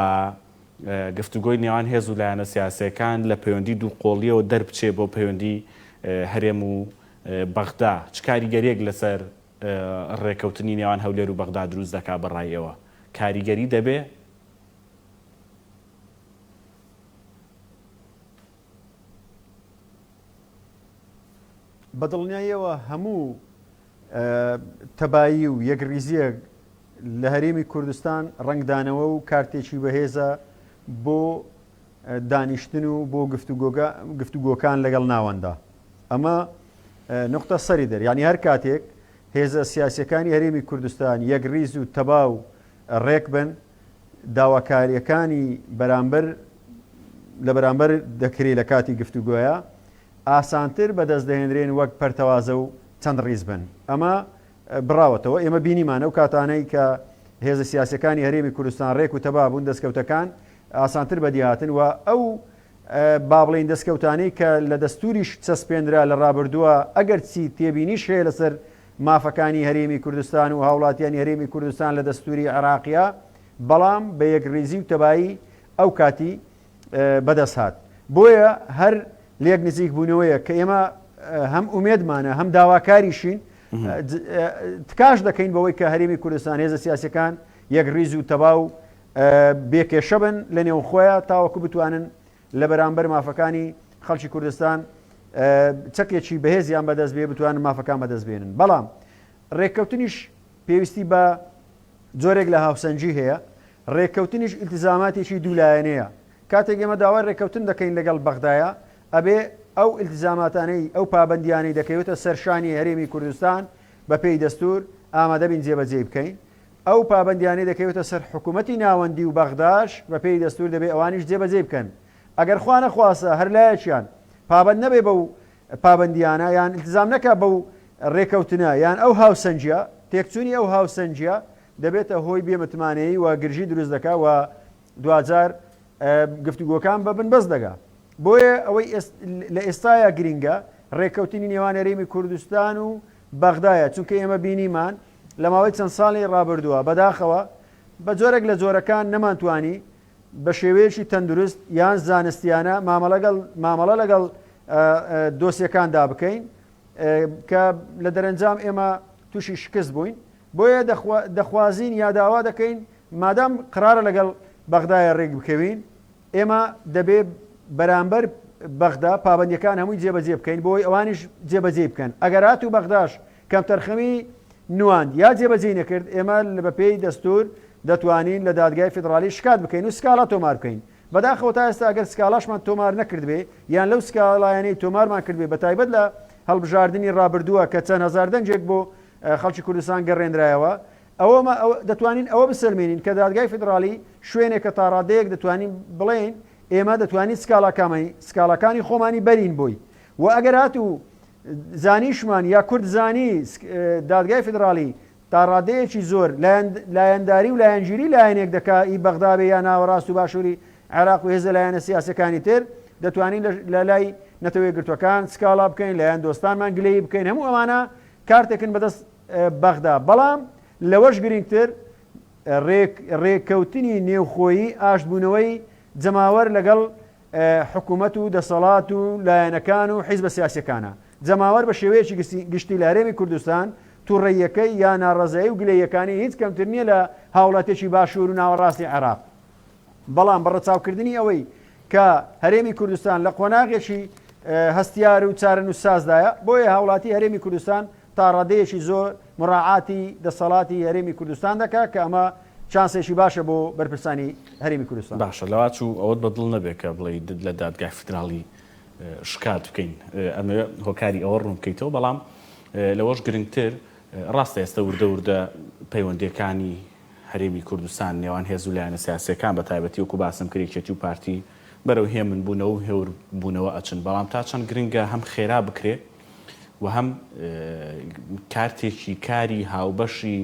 گفتوگۆی نێوان هێز و لایەنە سیاسەکان لە پەیوەندی دووقۆڵیەوە دەربچێ بۆ پەیوەندی هەرێم و بەغدا چ کاریگەریەک لەسەر ڕێکەوتنی نێوان هەولێر و بەغدا دروست دەکا بەڕایەوە کاریگەری دەبێ بەدڵنیاییەوە هەموو تەبایی و یەکریزیە لە هەرێمی کوردستان ڕنگدانەوە و کارتێکی بەهێزە بۆ دانیشتن و بۆ گفتوگۆکان لەگەڵ ناوەندا ئەمە نقطە سەری دەر یعنی هەر کاتێک هێزە سیاسەکانی هەرێمی کوردستان یەکریز و تەباو ڕێک بن داواکاریەکانی لە بەرامبەر دەکرێت لە کاتی گفتوگۆیە ئاسانتر بەدەست دەهێنرێن وەک پەرتەوازە و چەند ڕیز بن ئەمە بڕاوەتەوە ئێمە بینیمانە و کاتانەی کە هێزە سیاسەکانی هەرێمی کوردستان ڕێک و تەبا بوون دەستکەوتەکان ئاسانتر بەدیهاتن و ئەو با بڵین دەستکەوتانەی کە لە دەستوریش چەسپێنرا لە ڕابردووە ئەگەر چی تێبینیش هەیە لەسەر مافەکانی هەرێمی کوردستان و هاوڵاتیانی هەرێمی کوردستان لە دەستوری عێراقیە بەڵام بە یەکریزی و تەبایی ئەو کاتی بەدەست هات بۆیە هەر لێک نزیک بوونەوەیە کە ئێمە هەم ئومێدمانە هەم داواکاریشین تکاش دەکەین بەوەی کە هەرێمی کوردستان هێزە سیاسەکان یەکریز و تەباو بێکێشە بن لە نێو خۆیان تاوەکو بتوانن لە بەرامبەر مافەکانی خەڵکی کوردستان چەکێکی بەهێزیان بەدەست بێ بتوانن مافەکان بەدەست بێنن بەڵام ڕێککەوتنیش پێویستی بە جۆرێک لە هاوسەنجی هەیە ڕێککەوتنیش ئیلتیزاماتێکی دوولایەنەیە کاتێک ئێمە داوای ڕێککەوتن دەکەین لەگەڵ بەغدایە ئەبێ ئەو ئیلتیزاماتانەی ئەو پابەندیانەی دەکەوێتە سەرشانی هەرێمی کوردستان بە پێی دەستور ئامادە بین جێبەجێ بکەین ئەو پابەندیانەی دەکەوێتە سەر حکوومەتی ناوەندی و بەغداش بە پێی دەستور دەبێت ئەوانیش جێبەجێ بکەن ئەگەر خوا نەخواسە هەر لایەکیان پابەند نەبێ بەو پابەندیانە یان ئیلتیزام نەکە بەو ڕێککەوتنە یان ئەو هاوسەنجە تێکچوونی ئەو هاوسەنجە دەبێتە هۆی بێمتمانەیی و گرژی دروست دەکا و دوجار گفتوگۆکان بەبن بەس دەگا بۆیە ئەوەی لە ئێستاە گرینگە ڕێککەوتنی نێوان هەرێمی کوردستان و بەغدایە چونکە ئێمە بینیمان لە ماوەی چەند ساڵی ڕابردووە بەداخەوە بە جۆرێک لە جۆرەکان نەمانتوانی بە شێوەیەکی تەندروست یان زانستیانە مامەڵە لەگەڵ دۆسیەکاندا بکەین کە لە دەرەنجام ئێمە تووشی شکست بووین بۆیە دەخوازین یا داوا دەکەین مادام قرارە لەگەڵ بەغدایە ڕێک بکەوین ئێمە دەبێت بەرامبەر بەغدا پابەندیەکان هەمووی جێبەجێ بکەین بۆی ئەوانیش جێبەجێ بکەن ئەگەرات و بەغداش کەم تەرخەمی نواند یا جێبەجێ نەکرد ئێمە بە پێی دەستور دەتوانین لە دادگای فیدرالی شکات بکەین و سکاڵا تۆمار بکەین بەداخەوە تا ئێستا ئەگەر سکالاشمان تۆمار نەکرد بێ یان لەو سکاڵایانەی تۆمارمان کرد بێ بە تایبەت لە هەڵبژاردننی ڕابردووە کە چەند هزار دەنجێک بۆ خەڵکی کوردستان گەڕێنرایەوە ئەوە دەتوانین ئەوە بسلمێنین کە دادگای فدرالی شوێنێک کە تا ڕادەیەک دەتوانین بڵێن ئێمە دەتوانین سکاڵەکانی خۆمانی بەرین بووی و ئەگەر هاتوو زانیشمان یا کورد زانی دادگای فدرالی تا ڕادەیەکی زۆر لایەنداری و لایەنگیری لایەنێک دەکا ئی بەغدابێ یا ناوەڕاست و باشووری عێراق و هێزە لایەنە سیاسەکانی تر دەتوانین لە لای نەتەوەی گرتوەکان سکاڵا بکەین لایەن دۆستانمان گلەی بکەین هەموو ئەمانە کارتێکن بەدەست بەغدا بەڵام لەوەش گرنگتر ڕێککەوتنی نێوخۆیی ئاشتبوونەوەی جەماوەر لەگەڵ حکوومەت و دەسەڵات و لایەنەکان و حیزبە سیاسەکانە جەماوەر بە شێوەیەکی گشتی لە هەرێمی کوردستان تووڕێیەکەی یا ناڕەزایی و گلەیەکانی هیچ کەمتر نییە لە هاوڵاتێکی باشوور و ناوەڕاستی عێراق بەڵام بەڕەچاوکردنی ئەوەی کە هەرێمی کوردستان لە قۆناغێکی هەستیار و چارەن و سازدایە بۆیە هاوڵاتی هەرێمی کوردستان تا ڕادەیەکی زۆر مڕاعاتی دەسەڵاتی هەرێمی کوردستان دەکات کە ئەمە چانسێکی باشە بۆ بەرپرسانی هەرێمی کوردستان باشە لەوا چوو ئەوەت بەدڵ نەبێت کە بڵێ لە دادگای فدرالی شکات بکەین ئەمە هۆکاری ئەوە ڕوون بکەیتەوە بەڵام لەوەش گرنگتر ڕاستە ئێستا وردە پەیوەندیەکانی هەرێمی کوردستان نێوان هێز و لایەنە سیاسیەکان بە تایبەتی وەکو باسم کردێکی و پارتی بەرەو هێمن بوونەوە و هێور بوونەوە ئەچن بەڵام تا چەند گرنگە هەم خێرا بکرێت و هەم کارتێکی کاری هاوبەشی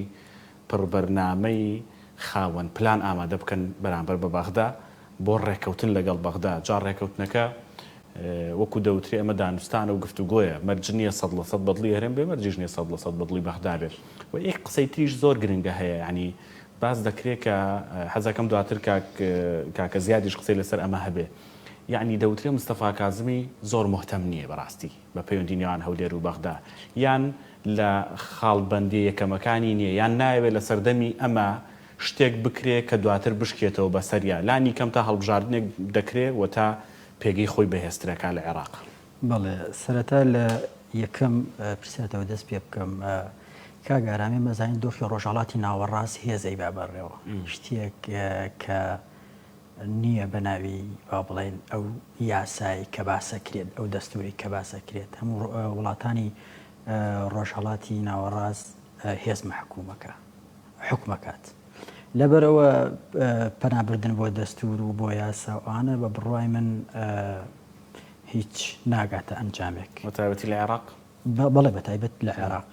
پڕبەرنامەی خاوەن پلان ئامادە بکەن بەرامبەر بە بەغدا بۆ ڕێکەوتن لەگەڵ بەغدا جا ڕێکەوتنەکە وەکو دەوتری ئەمە دانوستانە و گفتوگۆیە مەرجنیە 100% بەدڵی هەرێم بێ مەرجژنیە 100% بەدڵی بەغدا بێت و یەک قسەی تریش زۆر گرنگە هەیە ینی باز دەکرێت کە حەزەکەم دواتر کاکە زیادیش قسەی لەسەر ئەمە هەبێ یعنی دەوترێ مستەفا کازمی زۆر مهتەم نییە بەڕاستی بە پەیوەندی نێوان هەولێر و بەغدا یان لە خاڵبەندی یەکەمەکانی نییە یان ناوێت لە سەردەمی ئەمە شتێک بکرێت کە دواتر بشکێتەوە بەسەریا لانی کەم تا هەڵبژاردنێک دەکرێت و تا پێگەی خۆی بەهێزترەکە لە عێراق بەڵێ سەرەتا لە یەکەم پرسیارەتەوە دەست پێ بکەم کاگارامی مەزانین دۆخی ڕۆژهەڵاتی ناوەڕاست هێزەی بابەڕێەوە شتێک کە نییە بە ناوی با بڵێن ئەو یاسایی کە باسەکرێت ئەو دەستوری کە باسەکرێت هەموو وڵاتانی ڕۆژهەڵاتی ناوەڕاست هێز حکومەکات لەبەرەوە پەنابردن بۆ دەستور و بۆ یاساوانە بە بڕوای من هیچ ناگاتە ئەنجامێک بەتایبەتی لە عێراق بەڵێ بەتایبەت لە عێراق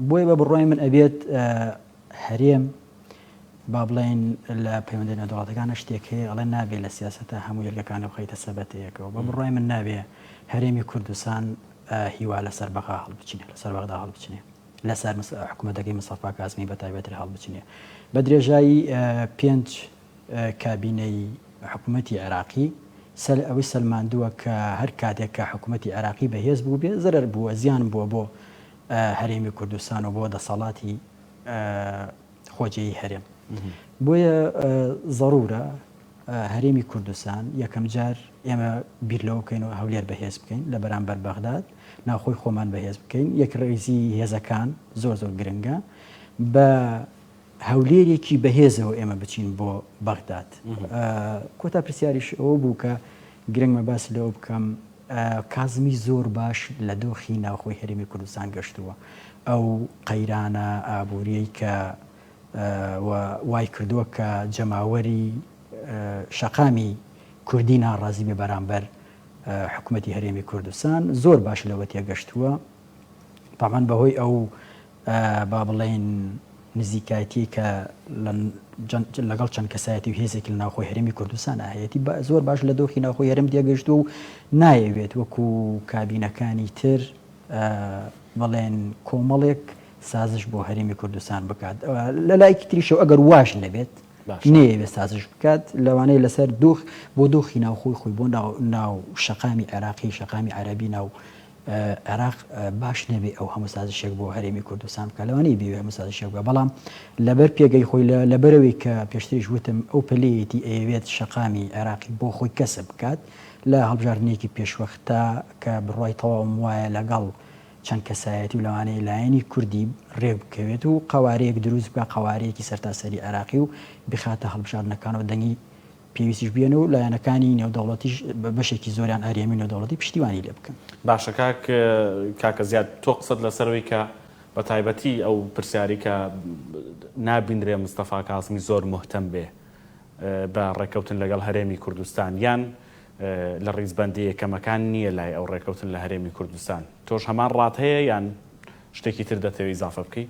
بۆیە بە بڕوای من ئەبێت هەرێم با بڵێن لە پەیوەندی نێودەوڵاتەکانە شتێک هەیە ئەڵێ نابێت لە سیاسەتە هەموو یەکەکانە بخەیتە سەبەتەیەکەوە بە بڕوای من نابێ هەرێمی کوردستان هیوا لەسەر بەغا هەڵبچینێ لەسەر بەغدا هەڵبچینێ لەسەر حکوومەتەکەی مستەفا کازمی بەتایبەتر هەڵبچینێ بە درێژایی 5 کابینەی حکوومەتی عێراقی ئەوەی سەلماندووە کە هەر کاتێک کە حکوومەتی عێراقی بەهێز بوو بێ زەرەر بووە زیان بووە بۆ هەرێمی کوردستان و بۆ دەسەڵاتی خۆجێی هەرێم بۆیە ضرورە هەرێمی کوردستان یەکەم جار ئێمە بیر لەوە بکەینەوە هەولێر بەهێز بکەین لە بەرامبەر بەغداد ناوخۆی خۆمان بەهێز بکەین یەک ڕێزی هێزەکان زۆر گرنگە بە هەولێرێکی بەهێزەوە ئێمە بچین بۆ بەغداد کۆتا پرسیاریش ئەوە بوو کە گرنگمە باس لەوە بکەم کازمی زۆر باش لە دۆخی ناوخۆی هەرێمی کوردستان گەشتووە ئەو قەیرانە ئابووریەی کە وای کردووە کە جەماوەری شەقامی کوردی ناڕازی بێ بەرامبەر حکوومەتی هەرێمی کوردستان زۆر باش لەوە تێگەشتووە تامان بەهۆی ئەو با بڵێن نزیکایەتی کە لەگەڵ چەند کەسایەتی و هێزێکی لە ناوخۆی هەرێمی کوردستان هەیەی زۆر باش لە دۆخی ناوخۆی هەرێم تێگەشتووە و نایەوێت وەکو کابینەکانی تر بڵێن کۆمەڵێک سازش بۆ هەرێمی کوردستان بکات لە لایەکی تریشەوە ئەگەر واش نەبێت نەیەوێت سازش بکات لەوانەیە لەسەر بۆ دۆخی ناوخۆی خۆی بۆ ناو شەقامی عێراقی شەقامی عەرەبی ناو عێراق باش نەبێ ئەو هەموو سازشێک بۆ هەرێمی کوردستان بکات لەوانەیە بێ هەموو سازشێک بکات بەڵام لەبەر پێگەی خۆی لەبەرەوەی کە پێشتریش وتم ئەو پەلەیەتی ئەوێت شەقامی عێراقی بۆ خۆی کەسب بکات لە هەڵبژاردنێکی پێشوەختە کە بڕوای تەواوم وایە لەگەڵ چەند کەسایەتی و لەوانەیە لایەنی کوردی ڕێک بکەوێت و قەوارەیەک دروست بکە قەوارەیەکی سەرتاسەری عێراقی و بخاتە هەڵبژاردنەکانەوە دەنگی پێویستیش بێن و لایەنەکانی نێودەوڵەتیش بەشێکی زۆریان ئەرێمی نێودەوڵەتی پشتیوانی لێ بکەن. باشە کاکە زیاد تۆ قسەت لەسەرەوەی کە بە تایبەتی ئەو پرسیاری کە نابیندرێ مستەفا کاسمی زۆر مهتەم بێ بە ڕێکەوتن لەگەڵ هەرێمی کوردستان یان لە ڕیزبەندی یەکەمەکان نییە لای ئەو ڕێکەوتن لە هەرێمی کوردستان تۆش هەمان ڕات هەیە یان شتێکی تر دەتەوێت ئیزافە بکەی؟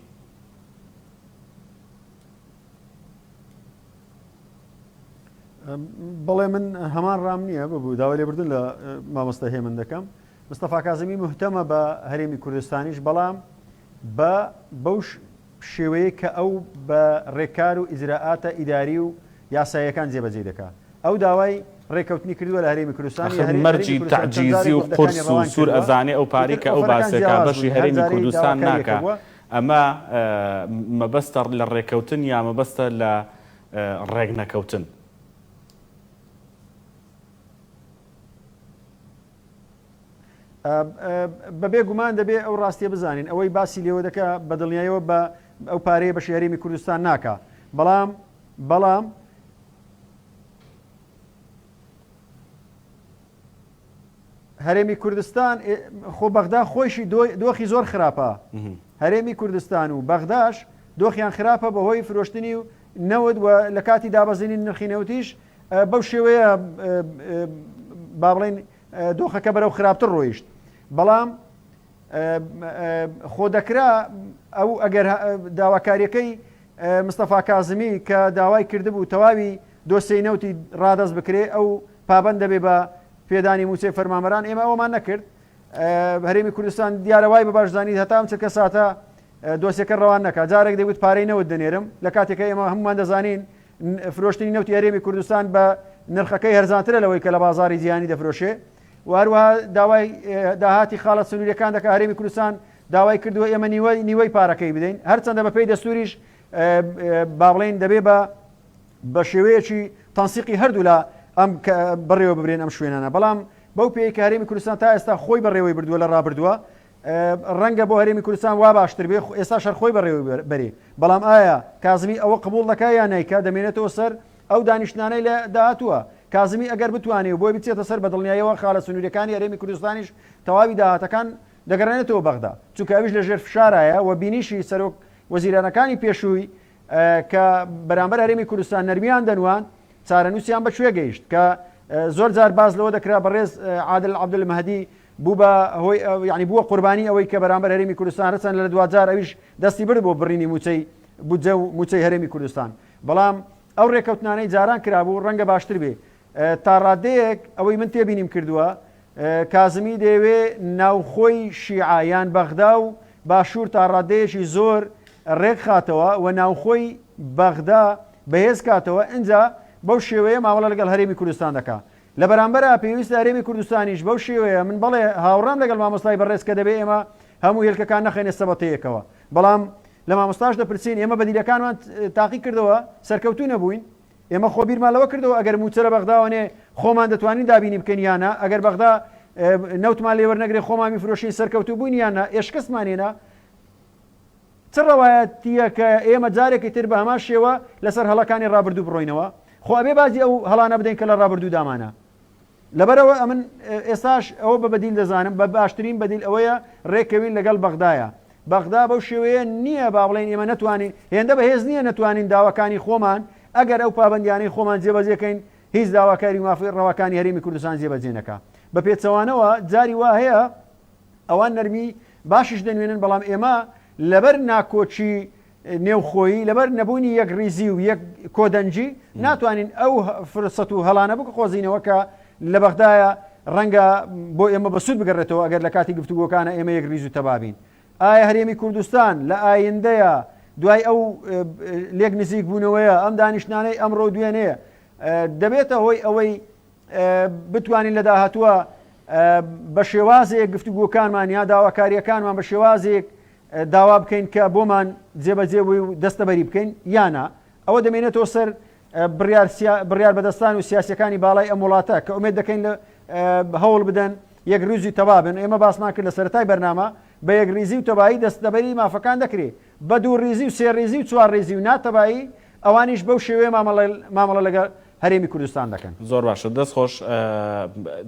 بەڵێ من هەمان ڕام نییە ببوو داوای لێبوردن لە مامۆستا هێمن دەکەم. مستەفا کازمی مهتەمە بە هەرێمی کوردستانیش بەڵام بەو شێوەیە کە ئەو بە ڕێکار و ئیجراعاتە ئیداری و یاساییەکان جێبەجێ دەکات. ئەو داوای ڕێکەوتنی کردووە لە هەرێمی کوردستانی مەرجی تعجیزی و قورس و سوور ئەزانێ ئەو پارەی کە ئەو باسێکا بەشی هەرێمی کوردستان ناکە ئەمە مەبەستە لە ڕێکەوتن یا مەبەستە لە ڕێک نەکەوتن؟ بەبێ گومان دەبێ ئەو ڕاستیە بزانین ئەوەی باسی لێوە دەکە بە دڵنیایەوە بە ئەو پارەیە بەشی هەرێمی کوردستان ناکە بەڵام هەرێمی کوردستان خۆ بەغدا خۆشی دۆخی زۆر خراپە. هەرێمی کوردستان و بەغداش دۆخیان خراپە بەهۆی فرۆشتنی و نەوت و لە کاتی دابەزینی نرخی نەوتیش بەو شێوەیە با بڵێن دۆخەکە بەرەو خراپتر ڕۆیشت. بەڵام خۆ دەکرا ئەو ئەگەر داواکاریەکەی مستەفا کازمی کە داوای کردبوو تەواوی دۆسەی نەوتی ڕادەست بکرێ ئەو پابەند دەبێ بە پێدانی موچەی فەرمانبەران. ئێمە ئەومان نەکرد. هەرێمی کوردستان دیارەوای بە باشزانیت هەتام چکە ساتە دۆسیەکە ڕەوان نەکات. جارێک دەیوت پارەی نەوت دەنێرم لە کاتێکە ئێمە هەمومان دەزانین فرۆشتنی نەوتی هەرێمی کوردستان بە نرخەکەی هەرزانترە لەوەی کە لە بازاری جیهانی دەفرۆشێ. وهروەها داوای داهاتی خاڵە سنوورەکان دەکە هەرێمی کوردستان داوای کردووە ئێمە نیوەی پارەکەی بدەین هەرچەندە بەپێی دەستوریش با بڵێن دەبێ بە شێوەیەکی تەنسیقی هەردوو لە ئەم بڕێوە ببرێن ئەم شوێنانە. بەڵام بەو پێی کە هەرێمی کوردستان تا ئێستا خۆی بەڕێوەی بردووە لە ڕابردووە ڕەنگە بۆ هەرێمی کوردستان وا باشتر بێ ئێستا شەر خۆی بەڕێوەی بەرێ. بەڵام ئایا کازمی ئەوە قبول دەکا یان نایکە دەمێنێتەوە سەر ئەو دانیشتانەی لە داهاتووە. کازمی ئەگەر بتوانێت بۆی بچێتە سەر بە دڵنیایەوە خاڵە سنوورەکانی هەرێمی کوردستانیش تەواوی داهاتەکان دەگەڕێنێتەوە بەغدا چونکە ئەویش لە ژێر فشارایە و بینیشی سەرۆک وەزیرانەکانی پێشووی کە بەرامبەر هەرێمی کوردستان نەرمیان دەنوان چارەنووسیان بەکوێ گەیشت کە زۆر جار باز لەوە دەکرا بەڕێز عادل عەبدولمەهدی بوو بە هۆی یعنی بووە قوربانی ئەوەی کە بەرامبەر هەرێمی کوردستان ڕچەند لە دوجار ئەویش دەستی برد بۆ بڕینی بودجە و موچەی هەرێمی کوردستان. بەڵام ئەو ڕێکەوتنانەی جاران کرابوو ڕەنگە باشتر بێ. تا ڕادەیەک ئەوەی من تێبینیم کردووە کازمی دەیەوێ ناوخۆی شیعایان بەغدا و باشوور تا ڕادەیەکی زۆر ڕێک خاتەوە و ناوخۆی بەغدا بەهێز کاتەوە ئینجا بەو شێوەیە ماوەڵە لەگەڵ هەرێمی کوردستان دەکا. لە بەرامبەرە پێویستە هەرێمی کوردستانیش بەو شێوەیە من بەڵێ هاوڕام لەگەڵ مامۆستای بەڕێز کە دەبێ ئێمە هەموو هێلکەکان نەخێنێ سەبەتەیەکەوە. بەڵام لە مامۆستاش دەپرسین ئێمە بەدیلەکانمان تاقی کردەوە سەرکەوتوو نەبووین. ئێمە خۆبیرمان لەوە کردەوە ئەگەر موچە لە بەغداوانێ خۆمان دەتوانین دابینی بکەین یانە ئەگەر بەغدا نەوتمان لێوەرنەگرێ خۆمان میفرۆشین سەرکەوتوو بووین یانە ئێشکەسمانێنە چ ڕەوایەتیە کە ئێمە جارێکی تر بە هەمان شێوە لەسەر هەڵەکانی ڕابردوو بڕۆینەوە خۆ ئەبێ بازی ئەو هەڵانە بدەین کە لە ڕابردوو دامانە. لەبەرەوە ئەمن ئێستاش ئەوە بە بەدیل دەزانم بە باشترین بەدیل ئەوەیە ڕێکەوین لەگەڵ بەغدایە. بەغدا بەو شێوەیە نییە با بڵێن ئێمە نەتوانین هێندە بەهێز نییە نەتوانین داواکانی خۆمان ئەگەر ئەو پابندیانەی خۆمان جێبەجێکەین هیچ داواکاری مافی ڕەوەکانی هەرێمی کوردستان جێبەجێ نەکا. بە پێچەوانەوە جاری وا هەیە ئەوان نەرمی باشیش دەنوێنن بەڵام ئێمە لەبەر ناکۆچی نێوخۆیی لەبەر نەبوونی یەک ریزی و یەک کۆدەنجی ناتوانین ئەو فرسەت و هەڵانە بکە خۆزینەوە کە لە بەغدایە ڕەنگە بۆ ئێمە بەسوود بگەڕێتەوە ئەگەر لە کاتی گفتوگۆکانە ئێمە یەک ریز و تەبابین. ئایا هەرێمی کوردستان لە ئایندەیە دوای ئەو لێک نزیک بوونەوەیە ئەم دانیشتانەی ئەمڕۆ دوێنەیە دەبێتە هۆی ئەوەی بتوانین لە داهاتووە بە شێوازێک گفتوگۆکانمان یا داواکاریەکانمان بە شێوازێک داوا بکەین کە بۆمان جێبەجێ و دەستەبەری بکەین یانە ئەوە دەمێنێتەوە سەر بڕیار بەدەستان و سیاسەکانی باڵای ئەم وڵاتە کە ئومێد دەکەین لە هەوڵ بدەن یەک ڕووزی تەبابن. ئێمە باسمان کرد لە سەرەتای بەرنامە بە یەک ریزی و تەبایی دەستەبەری مافەکان دەکرێت بە دوو ریزی و سێ ریزی و چوار ریزی و ناتەبایی ئەوانیش بەو شێوەیە مامەڵە هەرێمی کوردستان دەکەن. زۆر باشە دەست خۆش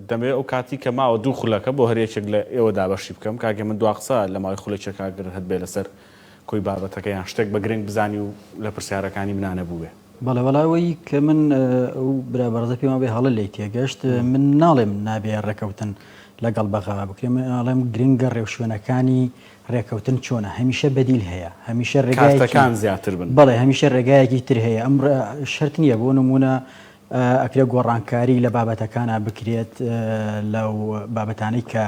دەمەوێت ئەو کاتی کە ماوە دوو خولەکە بۆ هەرێکێک لە ئێوە دابەشی بکەم کاگە من دو قسە لە ماوەی خولێکێک کاگر هەت بێ لەسەر کۆی بابەتەکە یان شتێک بە گرنگ بزانی و لە پرسیارەکانی منانە بووێ. بەڵەوەی کە من ئەو برابەرزە پێما بێ هەڵە لی تێگەشت من ناڵێم نابێ ڕێکەوتن لەگەڵ بەغا بکرێم ئاڵێم گرنگە ڕێوشوێنەکانی ڕێکەوتن چۆنە هەمیشە بەدیل هەیە هەمیشە ڕێگایەکان زیاتر بن بەڵێ هەمیشە ڕێگایەکی تر هەیە ئەم شەرت نییە بۆ نمونە ئەکرێ گۆڕانکاری لە بابەتەکانە بکرێت لەو بابەتانەی کە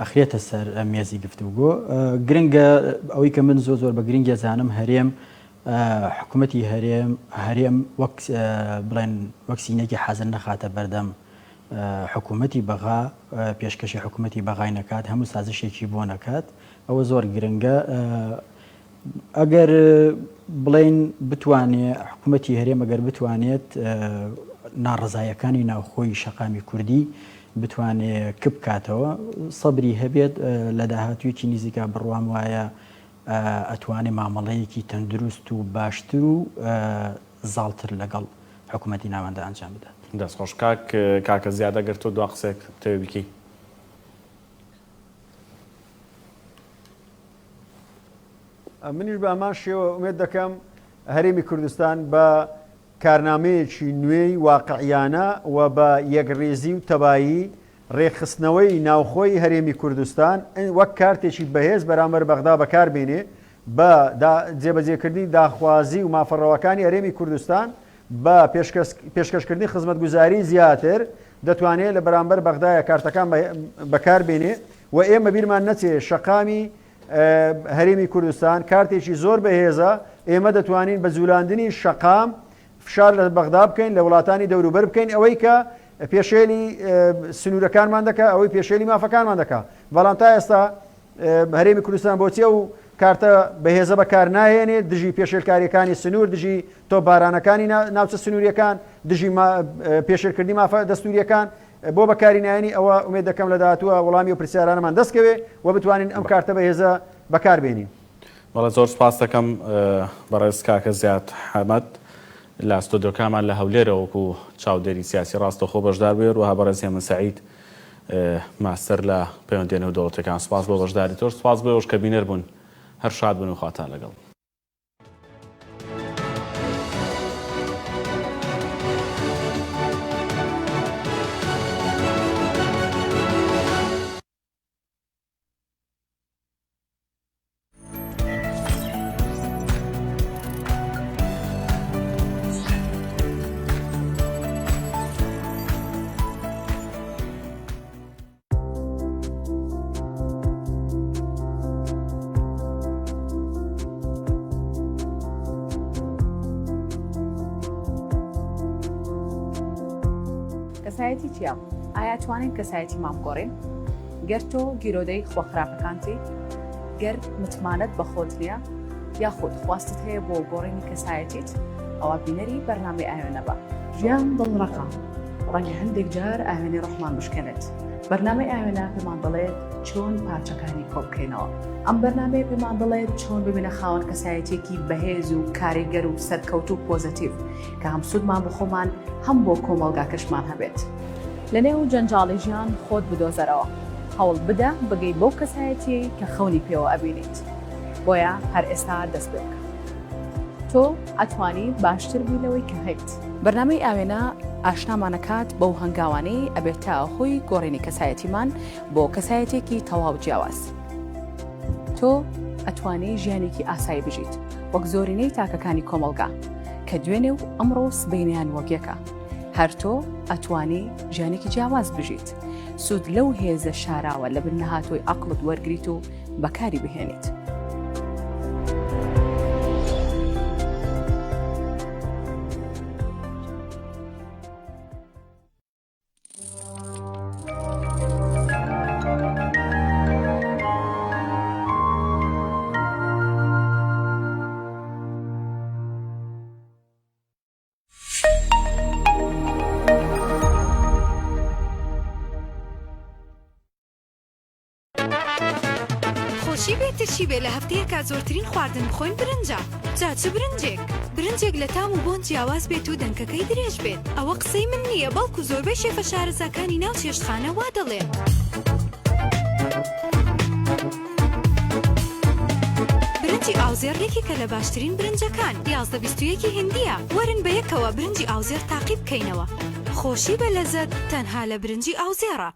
ئەخرێتە سەر مێزی گفتوگۆ گرنگە ئەوەی کە من زۆر بە گرنگە زانم هەرێم حکوومەتی هەرێم وەک بڵێن وەکسینێکی حەزر نەخاتە بەردەم حکوومەتی بەغا پێشکەشی حکوومەتی بەغای نەکات هەموو سازشێکی بۆ نەکات ئەوە زۆر گرنگە ئەگەر بڵێن بتوانێت حکوومەتی هەرێم ئەگەر بتوانێت ناڕزایەکانی ناوخۆی شەقامی کوردی بتوانێت کپ کاتەوە سەبری هەبێت لە داهاتوویەکی نزیکا بڕوام وایە ئەتوانێت مامەڵەیەکی تەندروست و باشتر و زاڵتر لەگەڵ حکوومەتی ناوەندە ئەنجام بدات. دەستخۆش کاکە زیادە گەر تۆ دو قسێک تەوێ بکەی. منیش بە ئەمان شێوە ئومێد دەکەم هەرێمی کوردستان بە کارنامەیەکی نوێی واقعیانە و بە یەکڕێزی و تەبایی ڕێخستنەوەی ناوخۆی هەرێمی کوردستان وەک کارتێکی بەهێز بەرامبەر بەغدا بەکاربێنێ بە جێبەجێکردنی داخوازی و مافەڕەوەکانی هەرێمی کوردستان بە پێشکەشکردنی خزمەتگوزاری زیاتر دەتوانێت لە بەرامبەر بەغدایە کارتەکان بەکاربێنێ و ئێمە بیرمان نەچێ شەقامی هەرێمی کوردستان کارتێکی زۆر بەهێزە ئێمە دەتوانین بە جولاندنی شەقام فشار لە بەغدا بکەین لە وڵاتانی دەوروبەر بکەین ئەوەی کە پێشێلی سنوورەکانمان دەکا ئەوەی پێشێلی مافەکانمان دەکا بەڵام تا ئێستا هەرێمی کوردستان بۆچیە و کارتە بەهێزە بەکار ناهێنێت دژی پێشێلکاریەکانی سنوور دژی تۆپبارانەکانی ناوچە سنووریەکان دژی پێشێلکردنی مافە دەستوریەکان بۆ بەکارینایانی ئەوە ئومێد دەکەم لە داهاتووە وەڵامی و پرسیارانەمان دەستکەوێ و بتوانین ئەم کارتە بەهێزە بەکاربێنین. بەڵێ زۆر سپاس دەکەم بەڕێز کاکە زیاد حەمەد لە ئەستۆدیۆکانمان لە هەولێرەوەکو چاودێری سیاسی ڕاستەخۆ بەشدار بێت و هەبەڕێز هێمن سەعید ماستەر لە پەیوەندیدێنە و دەوڵەتەکان سپاس بۆ بەشداری تۆش سپاس بۆ ئەوش کە بینەر بوون هەر شاد بن و خواتان لەگەڵ. کەسایەتی چییە؟ ئایا توانین کەسایەتی مام بگۆڕین؟ گەر تۆ گیرۆدەی خۆخراپەکانتی، گەر متمانەت بە خۆت نییە یاخود خواستت هەیە بۆ گۆڕینی کەسایەتیت ئەوە بینەری بەرنامەی ئاوێنە بە. ژیان دڵڕەقە، ڕەنگە هەندێک جار ئاوێنی ڕۆحمان بشکێنێت. بەرنامەی ئاوێنە پێمان دەڵێت چۆن پارچەکانی کۆ بکەینەوە. ئەم بەرنامەیە پێمان دەڵێت چۆن ببینە خاوەن کەسایەتێکی بەهێز و کاریگەر و سەرکەوت و پۆزتیڤ کە هەم سوودمان بۆ خۆمان هەم بۆ کۆمەڵگاکەشمان هەبێت. لە نێو جەنجاڵی ژیان خۆت بدۆزەرەوە، هەوڵ بدە بگەی بەو کەسایەتی کە خەونی پێوە ئەبینیت. بۆیە هەر ئێستا دەست پێ بکە. تۆ ئەتوانی باشتر بووی لەوەی کە هەیت. بەرنامەی ئاوێنە ئاشنامانەکات بەو هەنگاوانەی ئەبێت تا خۆی گۆڕینی کەسایەتیمان بۆ کەسایەتێکی تەواو جیاواز. تۆ ئەتوانی ژیانێکی ئاسایی بژیت وەک زۆرینەی تاکەکانی کۆمەڵگا کە دوێنێ و ئەمڕۆ سبەینیان وەکیەکە. هەر تۆ ئەتوانی ژیانێکی جیاواز بژیت، سوود لەو هێزە شاراوە لە بن نەهاتۆی عەقڵت وەرگریت و بەکاری بهێنیت. خۆشی بێترشی بێ لە هەفتەیەکە زۆرترین خواردن بخۆین برنجە. جا چ برنجێک لە تام و بۆن جیاواز بێت و دەنکەکەی درێژ بێت. ئەوە قسەی من نییە، بەڵکو زۆربەی شێفە شارەزاکانی ناو چێشتخانە وا دەڵێن. برنجی ئاوزێڕێکی کە لە باشترین برنجەکان 1121 هندیە. وەرن بە یەکەوە برنجی ئاوزێر تاقیب بکەینەوە. خۆشی بە لەزەت تەنها لە برنجی ئاوزێڕە.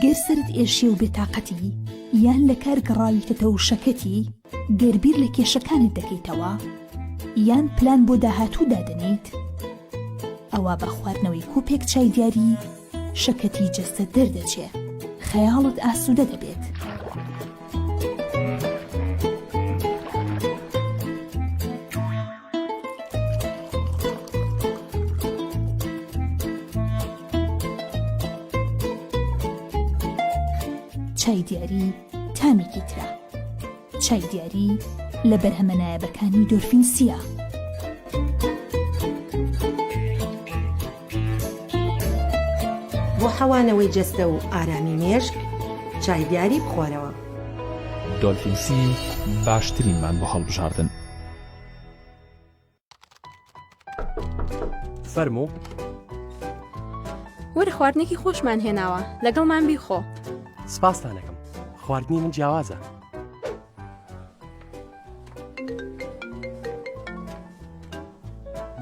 گەر سرت ئێشێ و بێتاقەتی یان لە کار گەڕاویتەوە و شەکەتی گەربیر لە کێشەکانت دەکەیتەوە یان پلان بۆ داهاتوو دادەنیت ئەوە بە خواردنەوەی کوپێک چای دیاری شەکەتی جەستە دەردەچێ خەیاڵت ئاسوودە دەبێت. چای دیاری تامێکی ترە. چای دیاری لە بەرهەمە نایابەکانی دۆرفینسیە. بۆ حەوانەوەی جەستە و ئارامی مێشک چای دیاری بخۆرەوە. دۆلفینسی باشترینمان بۆ هەڵبژاردن. فەرموو وەرە خواردنێکی خۆشمان هێناوە لەگەڵمان بیخۆ. سپاستانەکەم، خواردنی من جیاوازە.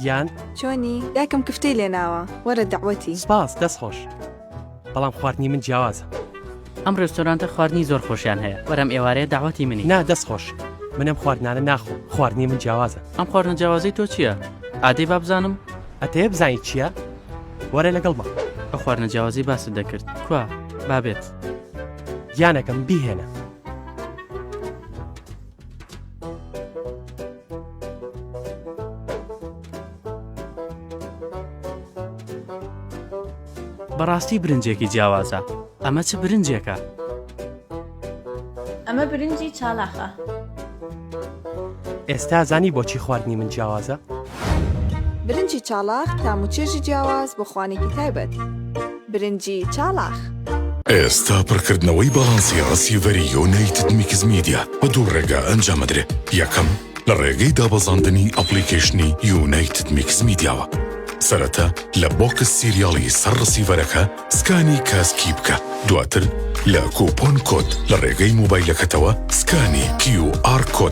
گیان چۆنی؟ دایکم کفتەی لێناوە، وەرە دەعوەتی. سپاس، دەستخۆش. بەڵام خواردنی من جیاوازە. ئەم ڕێستۆرانتە خواردنی زۆر خۆشیان هەیە. وەرەم ئێوارەیە داوەتی منی. نا دەستخۆش، منم خواردنانە ناخۆم، خواردنی من جیاوازە. ئەم خواردنە جیاوازەی تۆ چییە؟ ئادەی با بزانم؟ ئەتەیە بزانیت چییە؟ وەرە لەگەڵ بە. ئەو خواردنە جیاوازی باست دەکرد. کوا؟ بابێت. گیانەکەم بیهێنە. بەڕاستی برنجێکی جیاوازە. ئەمە چ برنجێکە؟ ئەمە برنجی چالاخە. ئێستا زانی بۆچی خواردنی من جیاوازە؟ برنجی چالاخ تام و چێژی جیاواز بۆ خوانێکی تایبەت. برنجی چالاخ. ئێستا پڕکردنەوەی باڵانسی ڕەسیڤەری یونایتد میکس میدیا بە دوو ڕێگە ئەنجامەدرێت. یەکەم لە ڕێگەی دابەزاندنی ئەپلیکیشنی یونایتد میکس میدیاوە. سەرەتا لە بۆکس سیریاڵی سەر ڕەسیڤەرەکە سکانی کاسکی بکە. دواتر لە کوپۆن کۆد لە ڕێگەی مۆبایلەکەتەوە سکانی QR کۆد